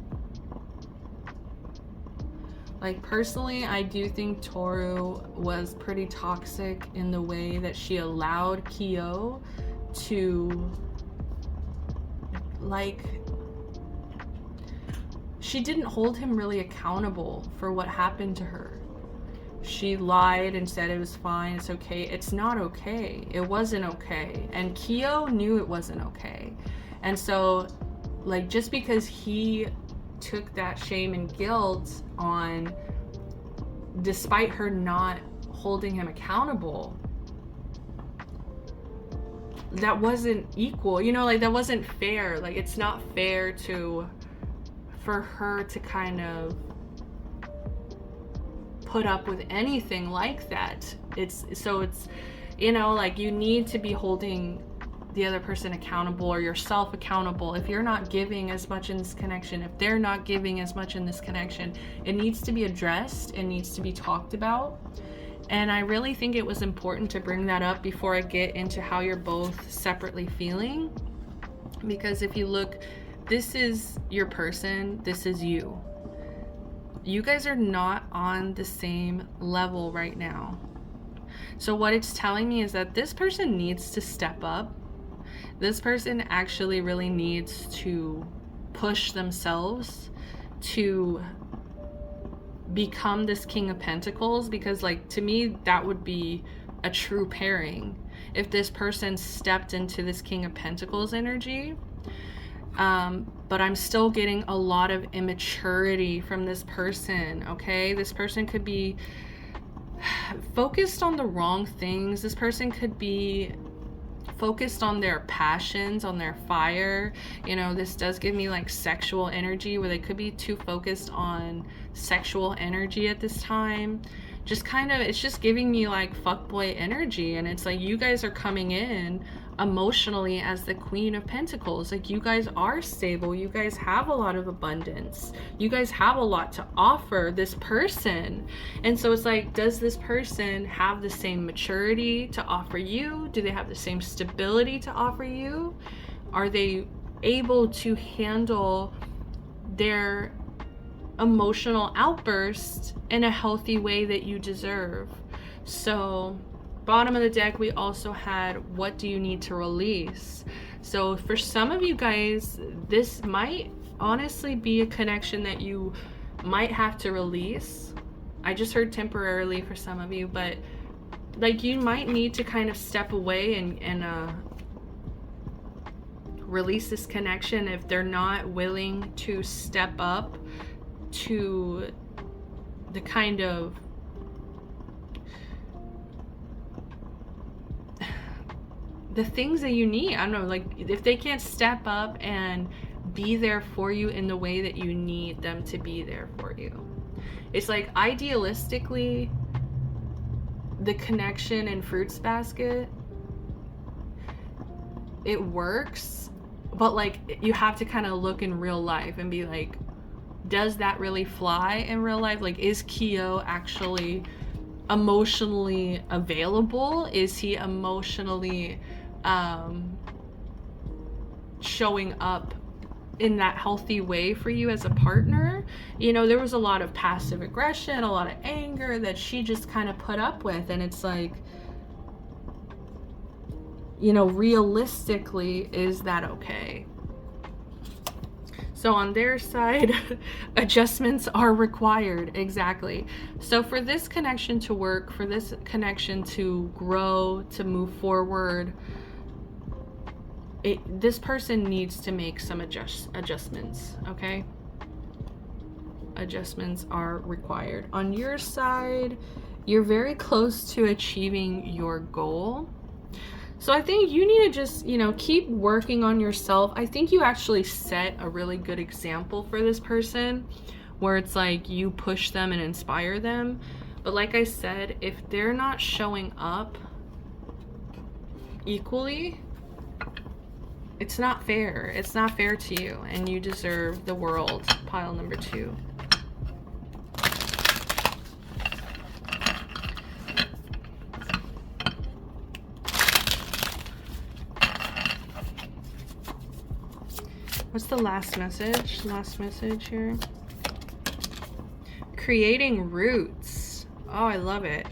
Like personally, I do think Toru was pretty toxic in the way that she allowed Kyo to, like, she didn't hold him really accountable for what happened to her. She lied and said it was fine, it's okay. It's not okay. It wasn't okay. And Kyo knew it wasn't okay. And so, like, just because he took that shame and guilt on, despite her not holding him accountable, that wasn't equal, you know, like that wasn't fair. Like it's not fair for her to kind of put up with anything like that. It's, you know, like you need to be holding the other person accountable, or yourself accountable. If you're not giving as much in this connection, if they're not giving as much in this connection, it needs to be addressed. It needs to be talked about. And I really think it was important to bring that up before I get into how you're both separately feeling. Because if you look, this is your person, this is you. You guys are not on the same level right now. So what it's telling me is that this person needs to step up. This person actually really needs to push themselves to become this King of Pentacles, because like, to me, that would be a true pairing if this person stepped into this King of Pentacles energy. But I'm still getting a lot of immaturity from this person, okay? This person could be focused on the wrong things. This person could be focused on their passions, on their fire. You know, this does give me like sexual energy, where they could be too focused on sexual energy at this time. Just kind of, it's just giving me like fuckboy energy. And it's like, you guys are coming in emotionally as the Queen of Pentacles. Like, you guys are stable. You guys have a lot of abundance. You guys have a lot to offer this person. And so it's like, does this person have the same maturity to offer you? Do they have the same stability to offer you? Are they able to handle their emotional outbursts in a healthy way that you deserve? So bottom of the deck, we also had, what do you need to release? So for some of you guys, this might honestly be a connection that you might have to release. I just heard temporarily for some of you, but like, you might need to kind of step away and release this connection if they're not willing to step up to the kind of the things that you need. I don't know, like, if they can't step up and be there for you in the way that you need them to be there for you. It's like, idealistically, the connection in Fruits Basket, it works, but like, you have to kind of look in real life and be like, does that really fly in real life? Like, is Kyo actually emotionally available? Is he emotionally showing up in that healthy way for you as a partner? You know, there was a lot of passive aggression, a lot of anger that she just kind of put up with, and it's like, you know, realistically, is that okay? So on their side, adjustments are required. Exactly. So for this connection to work, for this connection to grow, to move forward, this person needs to make some adjustments, okay? Adjustments are required. On your side, you're very close to achieving your goal. So I think you need to just, you know, keep working on yourself. I think you actually set a really good example for this person, where it's like, you push them and inspire them. But like I said, if they're not showing up equally, it's not fair. It's not fair to you, and you deserve the world. Pile number 2. What's the last message? Last message here. Creating roots. Oh, I love it.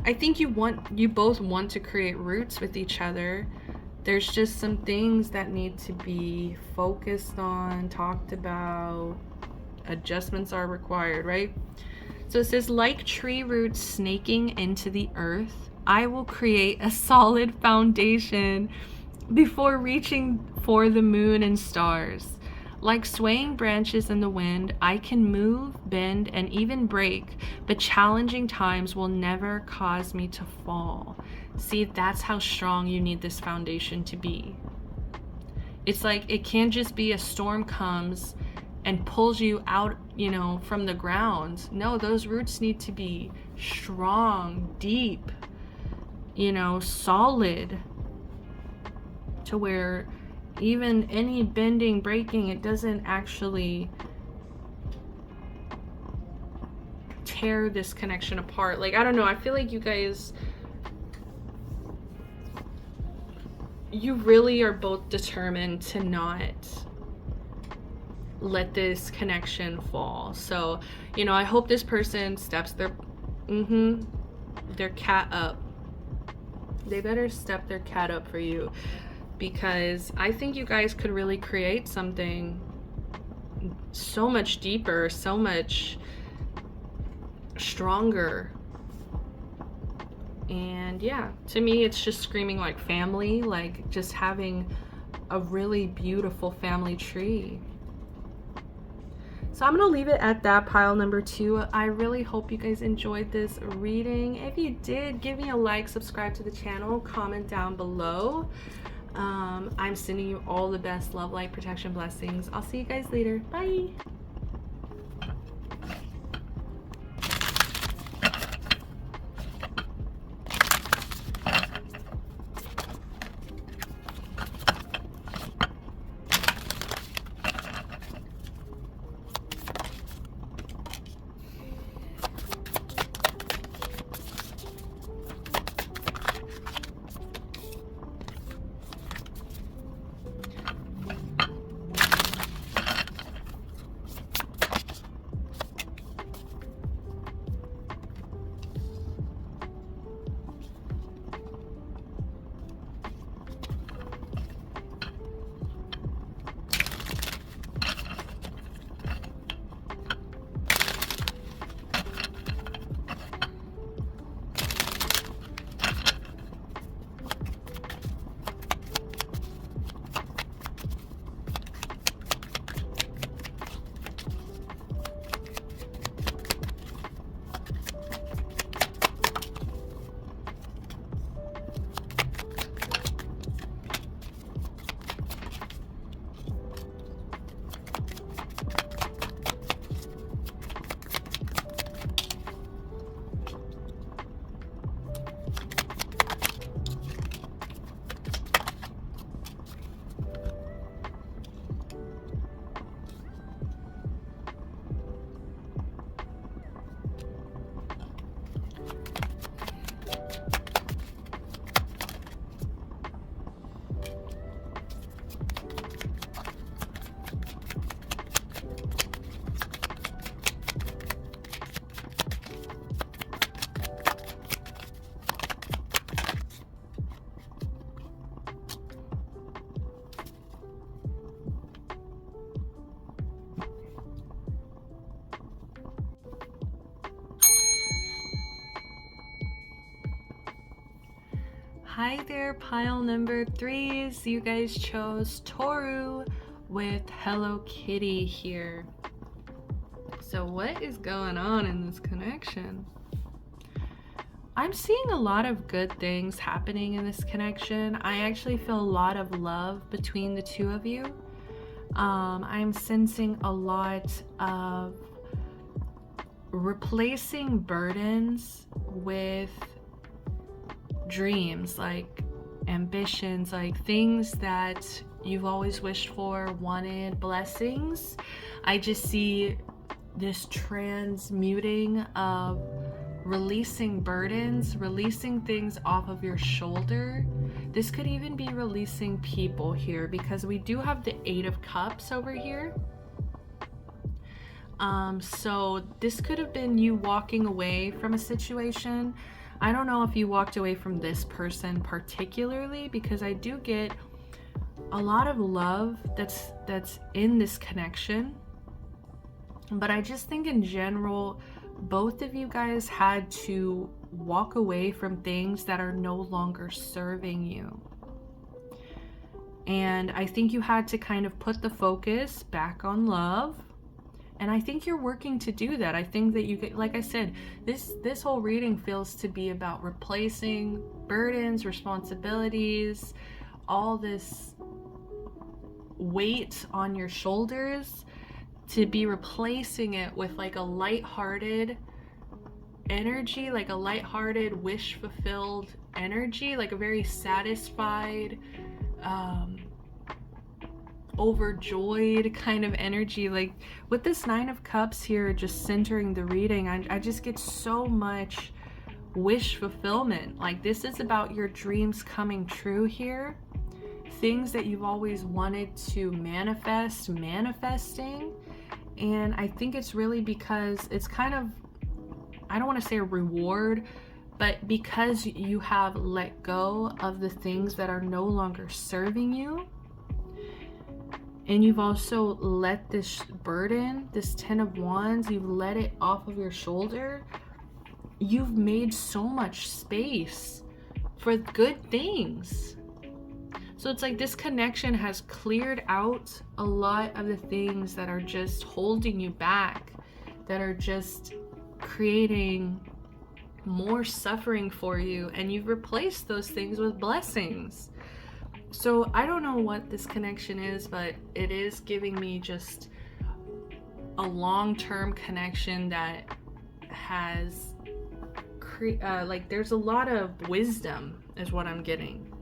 I think you both want to create roots with each other. There's just some things that need to be focused on, talked about. Adjustments are required, right? So it says, like tree roots snaking into the earth, I will create a solid foundation before reaching for the moon and stars. Like swaying branches in the wind, I can move, bend, and even break, but challenging times will never cause me to fall. See, that's how strong you need this foundation to be. It's like, it can't just be a storm comes and pulls you out, you know, from the ground. No, those roots need to be strong, deep, you know, solid. to where even any bending, breaking, it doesn't actually tear this connection apart. Like, I don't know, I feel like you guys, you really are both determined to not let this connection fall. So, you know, I hope this person steps their cat up. They better step their cat up for you, because I think you guys could really create something so much deeper, so much stronger. And yeah, to me it's just screaming like family, like just having a really beautiful family tree. So I'm gonna leave it at that, pile number 2. I really hope you guys enjoyed this reading. If you did, give me a like, subscribe to the channel, comment down below. I'm sending you all the best love, light, protection, blessings. I'll see you guys later. Bye. Hi there, pile number 3s. You guys chose Toru with Hello Kitty here. So what is going on in this connection? I'm seeing a lot of good things happening in this connection. I actually feel a lot of love between the two of you. I'm sensing a lot of replacing burdens with dreams, like ambitions, like things that you've always wished for, wanted, blessings. I just see this transmuting of releasing burdens, releasing things off of your shoulder. This could even be releasing people here, because we do have the 8 of Cups over here. So this could have been you walking away from a situation. I don't know if you walked away from this person particularly, because I do get a lot of love that's in this connection. But I just think in general, both of you guys had to walk away from things that are no longer serving you. And I think you had to kind of put the focus back on love. And I think you're working to do that. I think that you get, like I said, this whole reading feels to be about replacing burdens, responsibilities, all this weight on your shoulders, to be replacing it with like a lighthearted energy, like a lighthearted, wish fulfilled energy, like a very satisfied, overjoyed kind of energy. Like with this Nine of Cups here, just centering the reading, I just get so much wish fulfillment. Like this is about your dreams coming true here. Things that you've always wanted to manifest, manifesting. And I think it's really because it's kind of, I don't want to say a reward, but because you have let go of the things that are no longer serving you. And you've also let this burden, this 10 of Wands, you've let it off of your shoulder. You've made so much space for good things. So it's like this connection has cleared out a lot of the things that are just holding you back, that are just creating more suffering for you, and you've replaced those things with blessings. So I don't know what this connection is, but it is giving me just a long-term connection that has like there's a lot of wisdom is what I'm getting.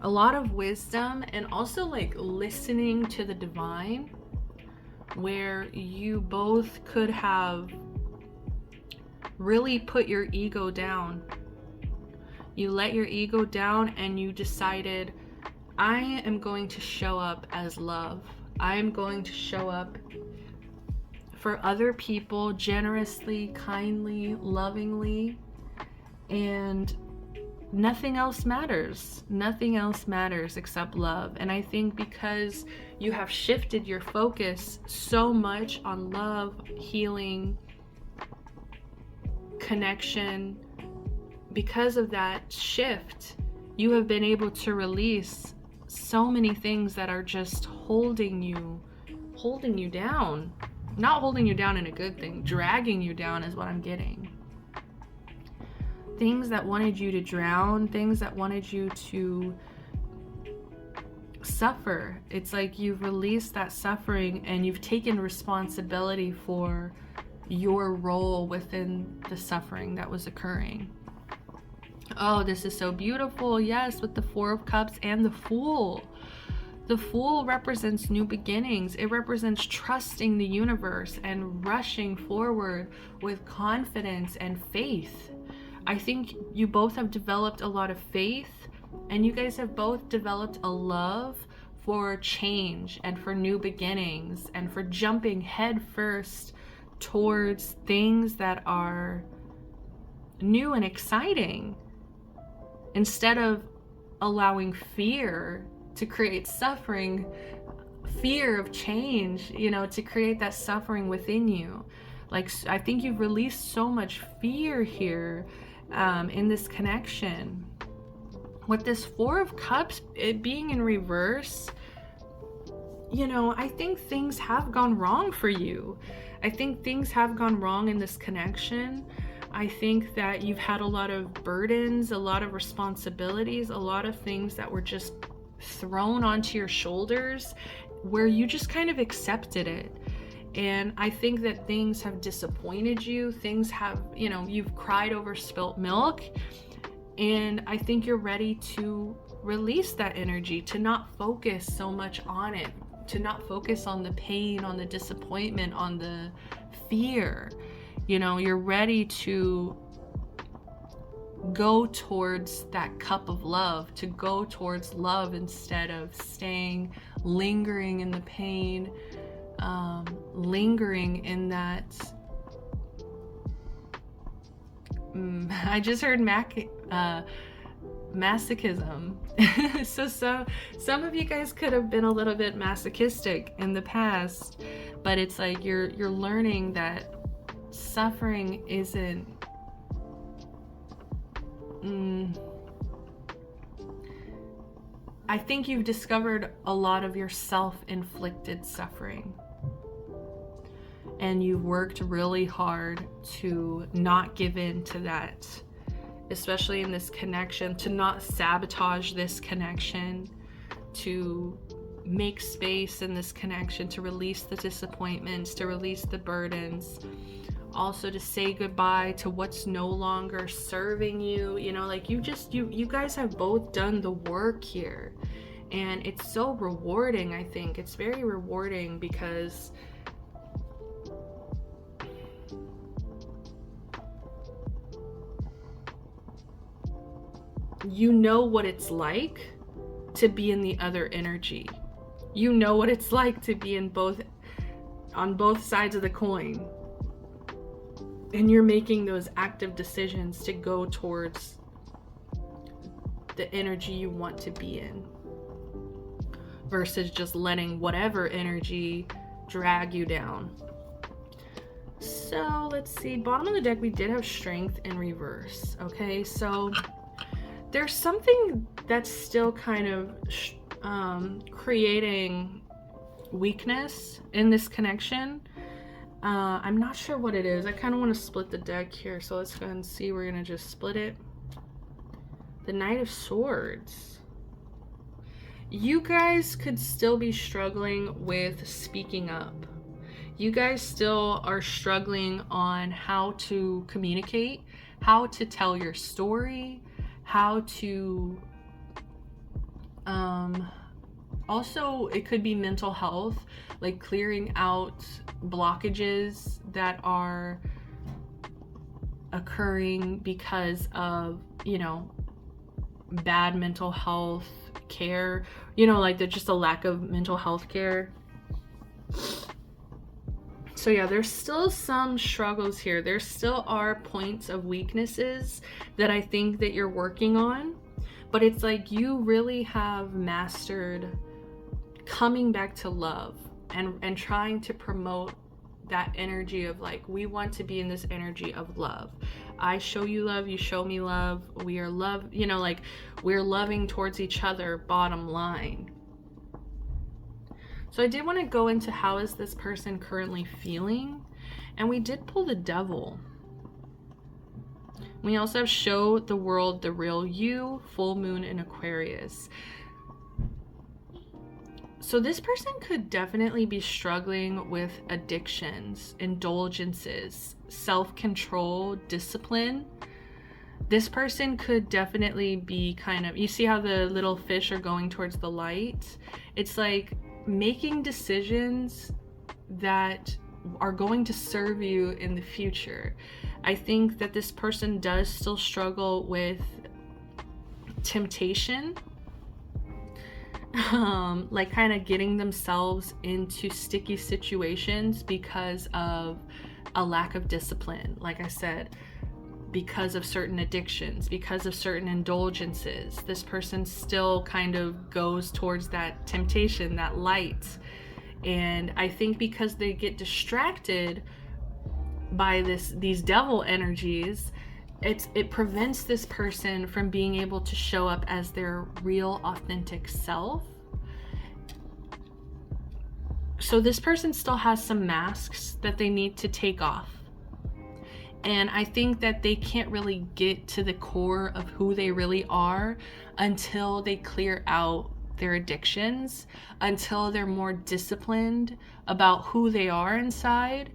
A lot of wisdom, and also like listening to the divine, where you both could have really put your ego down. You let your ego down and you decided, I am going to show up as love. I am going to show up for other people generously, kindly, lovingly, and nothing else matters. Nothing else matters except love. And I think because you have shifted your focus so much on love, healing, connection, because of that shift, you have been able to release so many things that are just holding you down. Not holding you down in a good thing, dragging you down is what I'm getting. Things that wanted you to drown, things that wanted you to suffer. It's like you've released that suffering and you've taken responsibility for your role within the suffering that was occurring. Oh, this is so beautiful. Yes, with the Four of Cups and the Fool. The Fool represents new beginnings. It represents trusting the universe and rushing forward with confidence and faith. I think you both have developed a lot of faith, and you guys have both developed a love for change and for new beginnings and for jumping head first towards things that are new and exciting, instead of allowing fear to create suffering, fear of change, to create that suffering within you. Like, I think you've released so much fear here in this connection. With this Four of Cups, it being in reverse, I think things have gone wrong for you. I think things have gone wrong in this connection. I think that you've had a lot of burdens, a lot of responsibilities, a lot of things that were just thrown onto your shoulders where you just kind of accepted it. And I think that things have disappointed you. Things have, you've cried over spilt milk. And I think you're ready to release that energy, to not focus so much on it, to not focus on the pain, on the disappointment, on the fear. You're ready to go towards that cup of love, to go towards love instead of lingering in the pain, lingering in that. I just heard masochism. So some of you guys could have been a little bit masochistic in the past, but it's like you're learning that suffering isn't I think you've discovered a lot of your self-inflicted suffering, and you've worked really hard to not give in to that, especially in this connection, to not sabotage this connection, to make space in this connection, to release the disappointments, to release the burdens, also to say goodbye to what's no longer serving you. You guys have both done the work here. And it's so rewarding. I think it's very rewarding because you know what it's like to be in the other energy. You know what it's like to be on both sides of the coin. And you're making those active decisions to go towards the energy you want to be in, versus just letting whatever energy drag you down. So let's see, bottom of the deck, we did have strength in reverse. Okay, so there's something that's still kind of creating weakness in this connection. I'm not sure what it is. I kind of want to split the deck here, so let's go ahead and see. We're gonna just split it. The Knight of Swords. You guys could still be struggling with speaking up. You guys still are struggling on how to communicate, how to tell your story, how to also, it could be mental health, like clearing out blockages that are occurring because of, you know, bad mental health care, you know, like there's just a lack of mental health care. So yeah, there's still some struggles here. There still are points of weaknesses that I think that you're working on, but it's like you really have mastered coming back to love and trying to promote that energy of like, we want to be in this energy of love. I show you love, you show me love, we are love, you know, like we're loving towards each other, bottom line. So I did want to go into how is this person currently feeling, and we did pull the Devil. We also have show the world the real you, full moon in Aquarius. So this person could definitely be struggling with addictions, indulgences, self-control, discipline. This person could definitely be kind of, you see how the little fish are going towards the light? It's like making decisions that are going to serve you in the future. I think that this person does still struggle with temptation, like kind of getting themselves into sticky situations because of a lack of discipline. Like I said, because of certain addictions, because of certain indulgences, this person still kind of goes towards that temptation, that light. And I think because they get distracted by these devil energies, it prevents this person from being able to show up as their real authentic self. So this person still has some masks that they need to take off. And I think that they can't really get to the core of who they really are until they clear out their addictions, until they're more disciplined about who they are inside.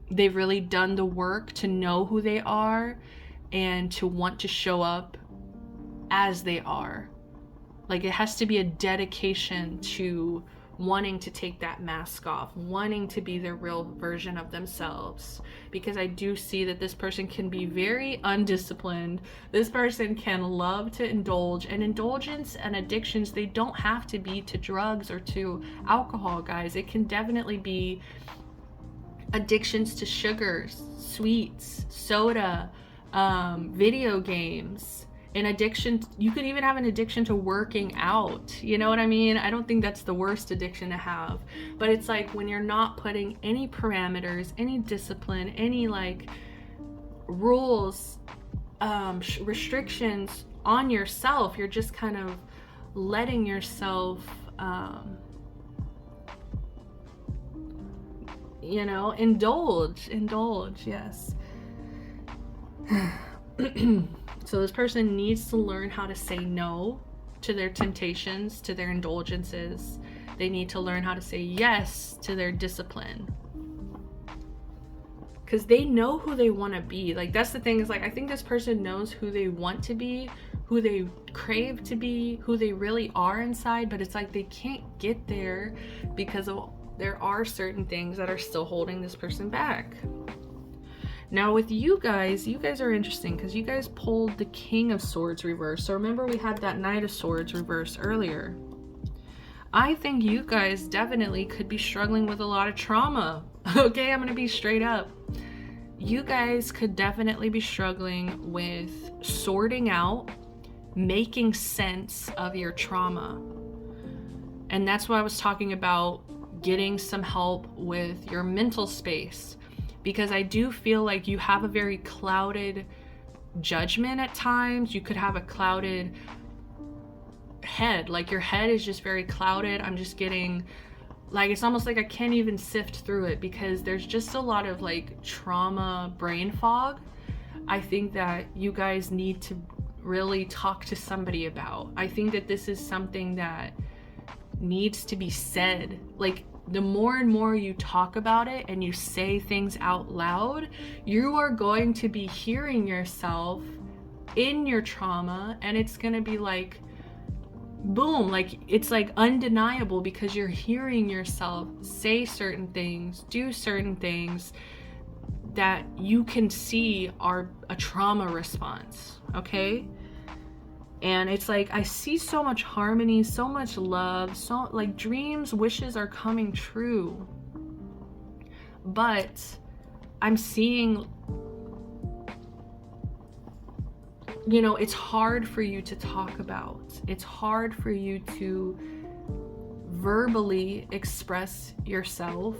They've really done the work to know who they are and to want to show up as they are. Like, it has to be a dedication to wanting to take that mask off, wanting to be their real version of themselves. Because I do see that this person can be very undisciplined. This person can love to indulge, and indulgence and addictions, they don't have to be to drugs or to alcohol, guys. It can definitely be addictions to sugars, sweets, soda, video games. An addiction, you could even have an addiction to working out. You know what I mean? I don't think that's the worst addiction to have. But it's like when you're not putting any parameters, any discipline, any like rules, restrictions on yourself. You're just kind of letting yourself, you know, indulge, yes. So this person needs to learn how to say no to their temptations, to their indulgences. They need to learn how to say yes to their discipline. Because they know who they want to be. Like, that's the thing, is like, I think this person knows who they want to be, who they crave to be, who they really are inside, but it's like they can't get there because there are certain things that are still holding this person back. Now with you guys are interesting because you guys pulled the King of Swords reverse. So remember we had that Knight of Swords reverse earlier. I think you guys definitely could be struggling with a lot of trauma. Okay, I'm gonna be straight up. You guys could definitely be struggling with sorting out, making sense of your trauma. And that's why I was talking about getting some help with your mental space, because I do feel like you have a very clouded judgment at times. You could have a clouded head, like your head is just very clouded. I'm just getting like, it's almost like I can't even sift through it because there's just a lot of like trauma brain fog. I think that you guys need to really talk to somebody about. I think that this is something that needs to be said. Like, the more and more you talk about it and you say things out loud, you are going to be hearing yourself in your trauma, and it's gonna be like, boom, like it's like undeniable because you're hearing yourself say certain things, do certain things that you can see are a trauma response, okay? And it's like, I see so much harmony, so much love, so like dreams, wishes are coming true. But I'm seeing, you know, it's hard for you to talk about. It's hard for you to verbally express yourself.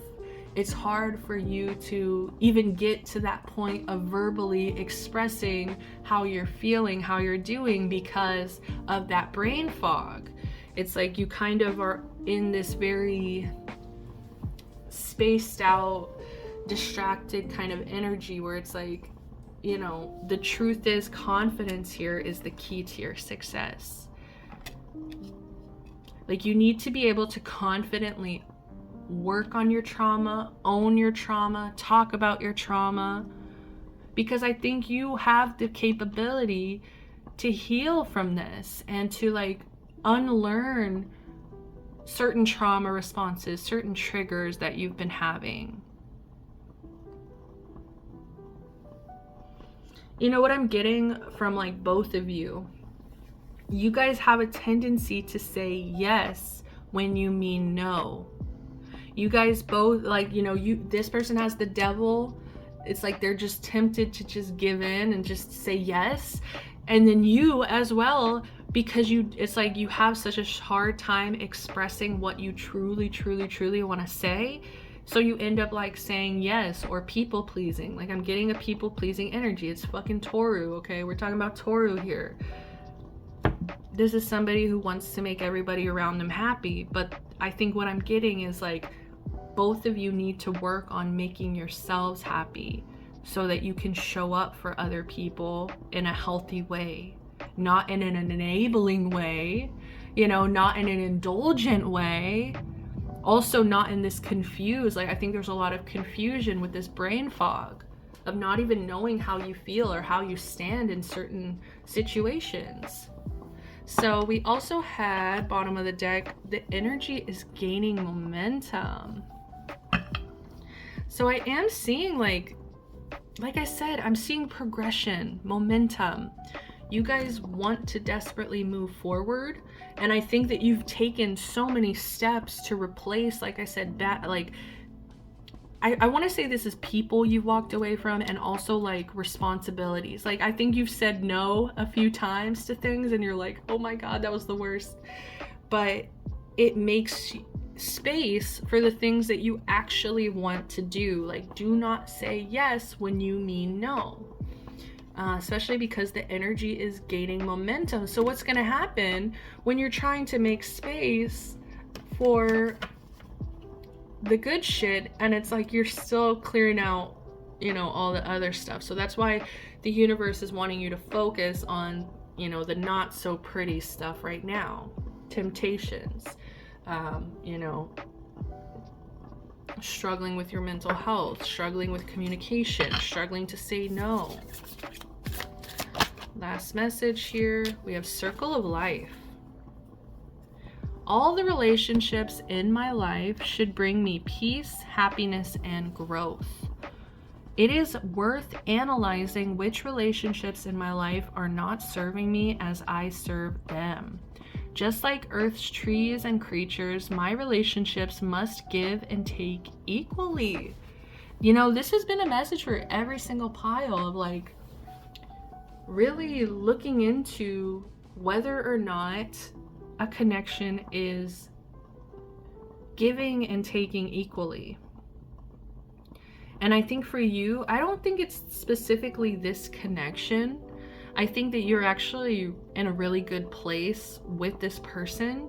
It's hard for you to even get to that point of verbally expressing how you're feeling, how you're doing, because of that brain fog. It's like you kind of are in this very spaced out, distracted kind of energy where it's like, you know, the truth is confidence here is the key to your success. Like, you need to be able to confidently work on your trauma, own your trauma, talk about your trauma, because I think you have the capability to heal from this and to like unlearn certain trauma responses, certain triggers that you've been having. You know what I'm getting from like both of you? You guys have a tendency to say yes when you mean no. You guys both, like, you know, this person has the devil. It's like they're just tempted to just give in and just say yes. And then you as well, because it's like you have such a hard time expressing what you truly, truly, truly want to say. So you end up like saying yes, or people pleasing. Like, I'm getting a people pleasing energy. It's fucking Toru, okay? We're talking about Toru here. This is somebody who wants to make everybody around them happy. But I think what I'm getting is like, both of you need to work on making yourselves happy so that you can show up for other people in a healthy way, not in an enabling way, you know, not in an indulgent way, also not in this confused, like I think there's a lot of confusion with this brain fog of not even knowing how you feel or how you stand in certain situations. So we also had, bottom of the deck, the energy is gaining momentum. So I am seeing like I said, I'm seeing progression, momentum. You guys want to desperately move forward. And I think that you've taken so many steps to replace, like I said, I want to say this is people you've walked away from, and also like responsibilities. Like, I think you've said no a few times to things and you're like, oh my God, that was the worst. But it makes space for the things that you actually want to do. Like, do not say yes when you mean no. Especially because the energy is gaining momentum. So what's going to happen when you're trying to make space for the good shit, and it's like you're still clearing out, you know, all the other stuff. So that's why the universe is wanting you to focus on, you know, the not so pretty stuff right now. Temptations, you know, struggling with your mental health, struggling with communication, struggling to say no. Last message here. We have circle of life. All the relationships in my life should bring me peace, happiness, and growth. It is worth analyzing which relationships in my life are not serving me as I serve them. Just like Earth's trees and creatures, my relationships must give and take equally. You know, this has been a message for every single pile of like really looking into whether or not a connection is giving and taking equally. And I think for you, I don't think it's specifically this connection. I think that you're actually in a really good place with this person.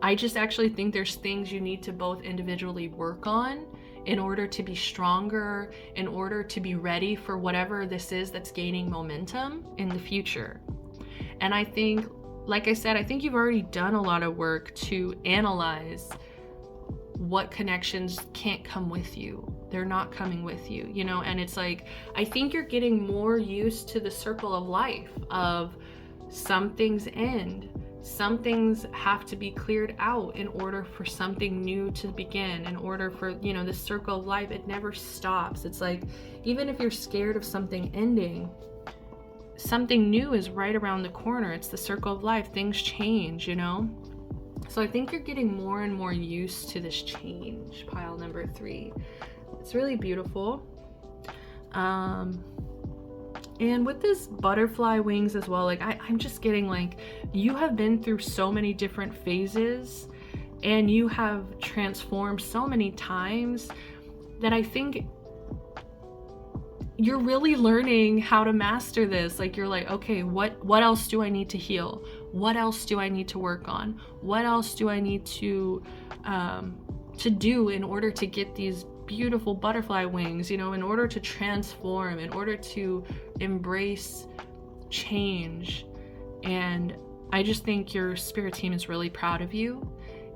I just actually think there's things you need to both individually work on in order to be stronger, in order to be ready for whatever this is that's gaining momentum in the future. And I think, like I said, I think you've already done a lot of work to analyze what connections can't come with you. They're not coming with you, you know? And it's like, I think you're getting more used to the circle of life of some things end. Some things have to be cleared out in order for something new to begin, in order for, you know, the circle of life, it never stops. It's like, even if you're scared of something ending, something new is right around the corner. It's the circle of life. Things change, you know? So I think you're getting more and more used to this change, pile number 3. It's really beautiful. And with this butterfly wings as well, like I'm just getting like, you have been through so many different phases and you have transformed so many times that I think you're really learning how to master this. Like you're like, okay, what else do I need to heal? What else do I need to work on? What else do I need to do in order to get these beautiful butterfly wings, you know, in order to transform, in order to embrace change. And I just think your spirit team is really proud of you,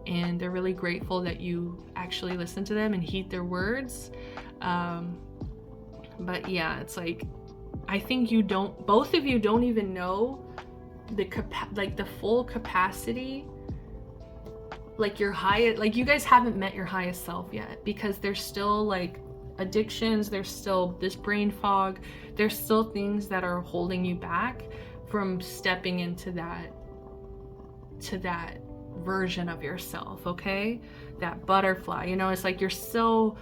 and they're really grateful that you actually listen to them and heed their words. But yeah, it's like, I think both of you don't even know the full capacity, like your highest, like you guys haven't met your highest self yet, because there's still like addictions, there's still this brain fog, there's still things that are holding you back from stepping into that version of yourself, okay? That butterfly, you know, it's like you're still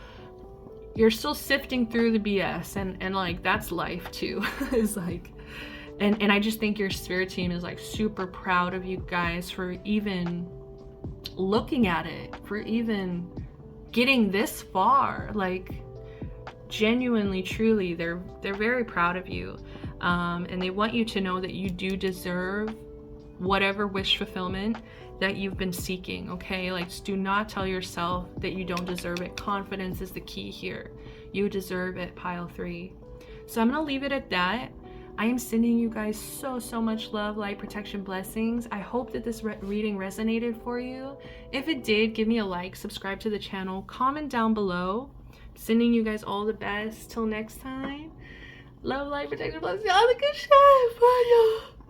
sifting through the BS, and like that's life too. It's like, and I just think your spirit team is like super proud of you guys for even looking at it, for even getting this far. Like genuinely, truly, they're very proud of you, and they want you to know that you do deserve whatever wish fulfillment that you've been seeking, okay? Like, just do not tell yourself that you don't deserve it. Confidence is the key here. You deserve it, pile 3. So I'm gonna leave it at that. I am sending you guys so much love, light, protection, blessings. I hope that this reading resonated for you. If it did, give me a like, subscribe to the channel, comment down below. Sending you guys all the best. Till next time. Love, light, protection, blessings. All the good shit. Bye, y'all.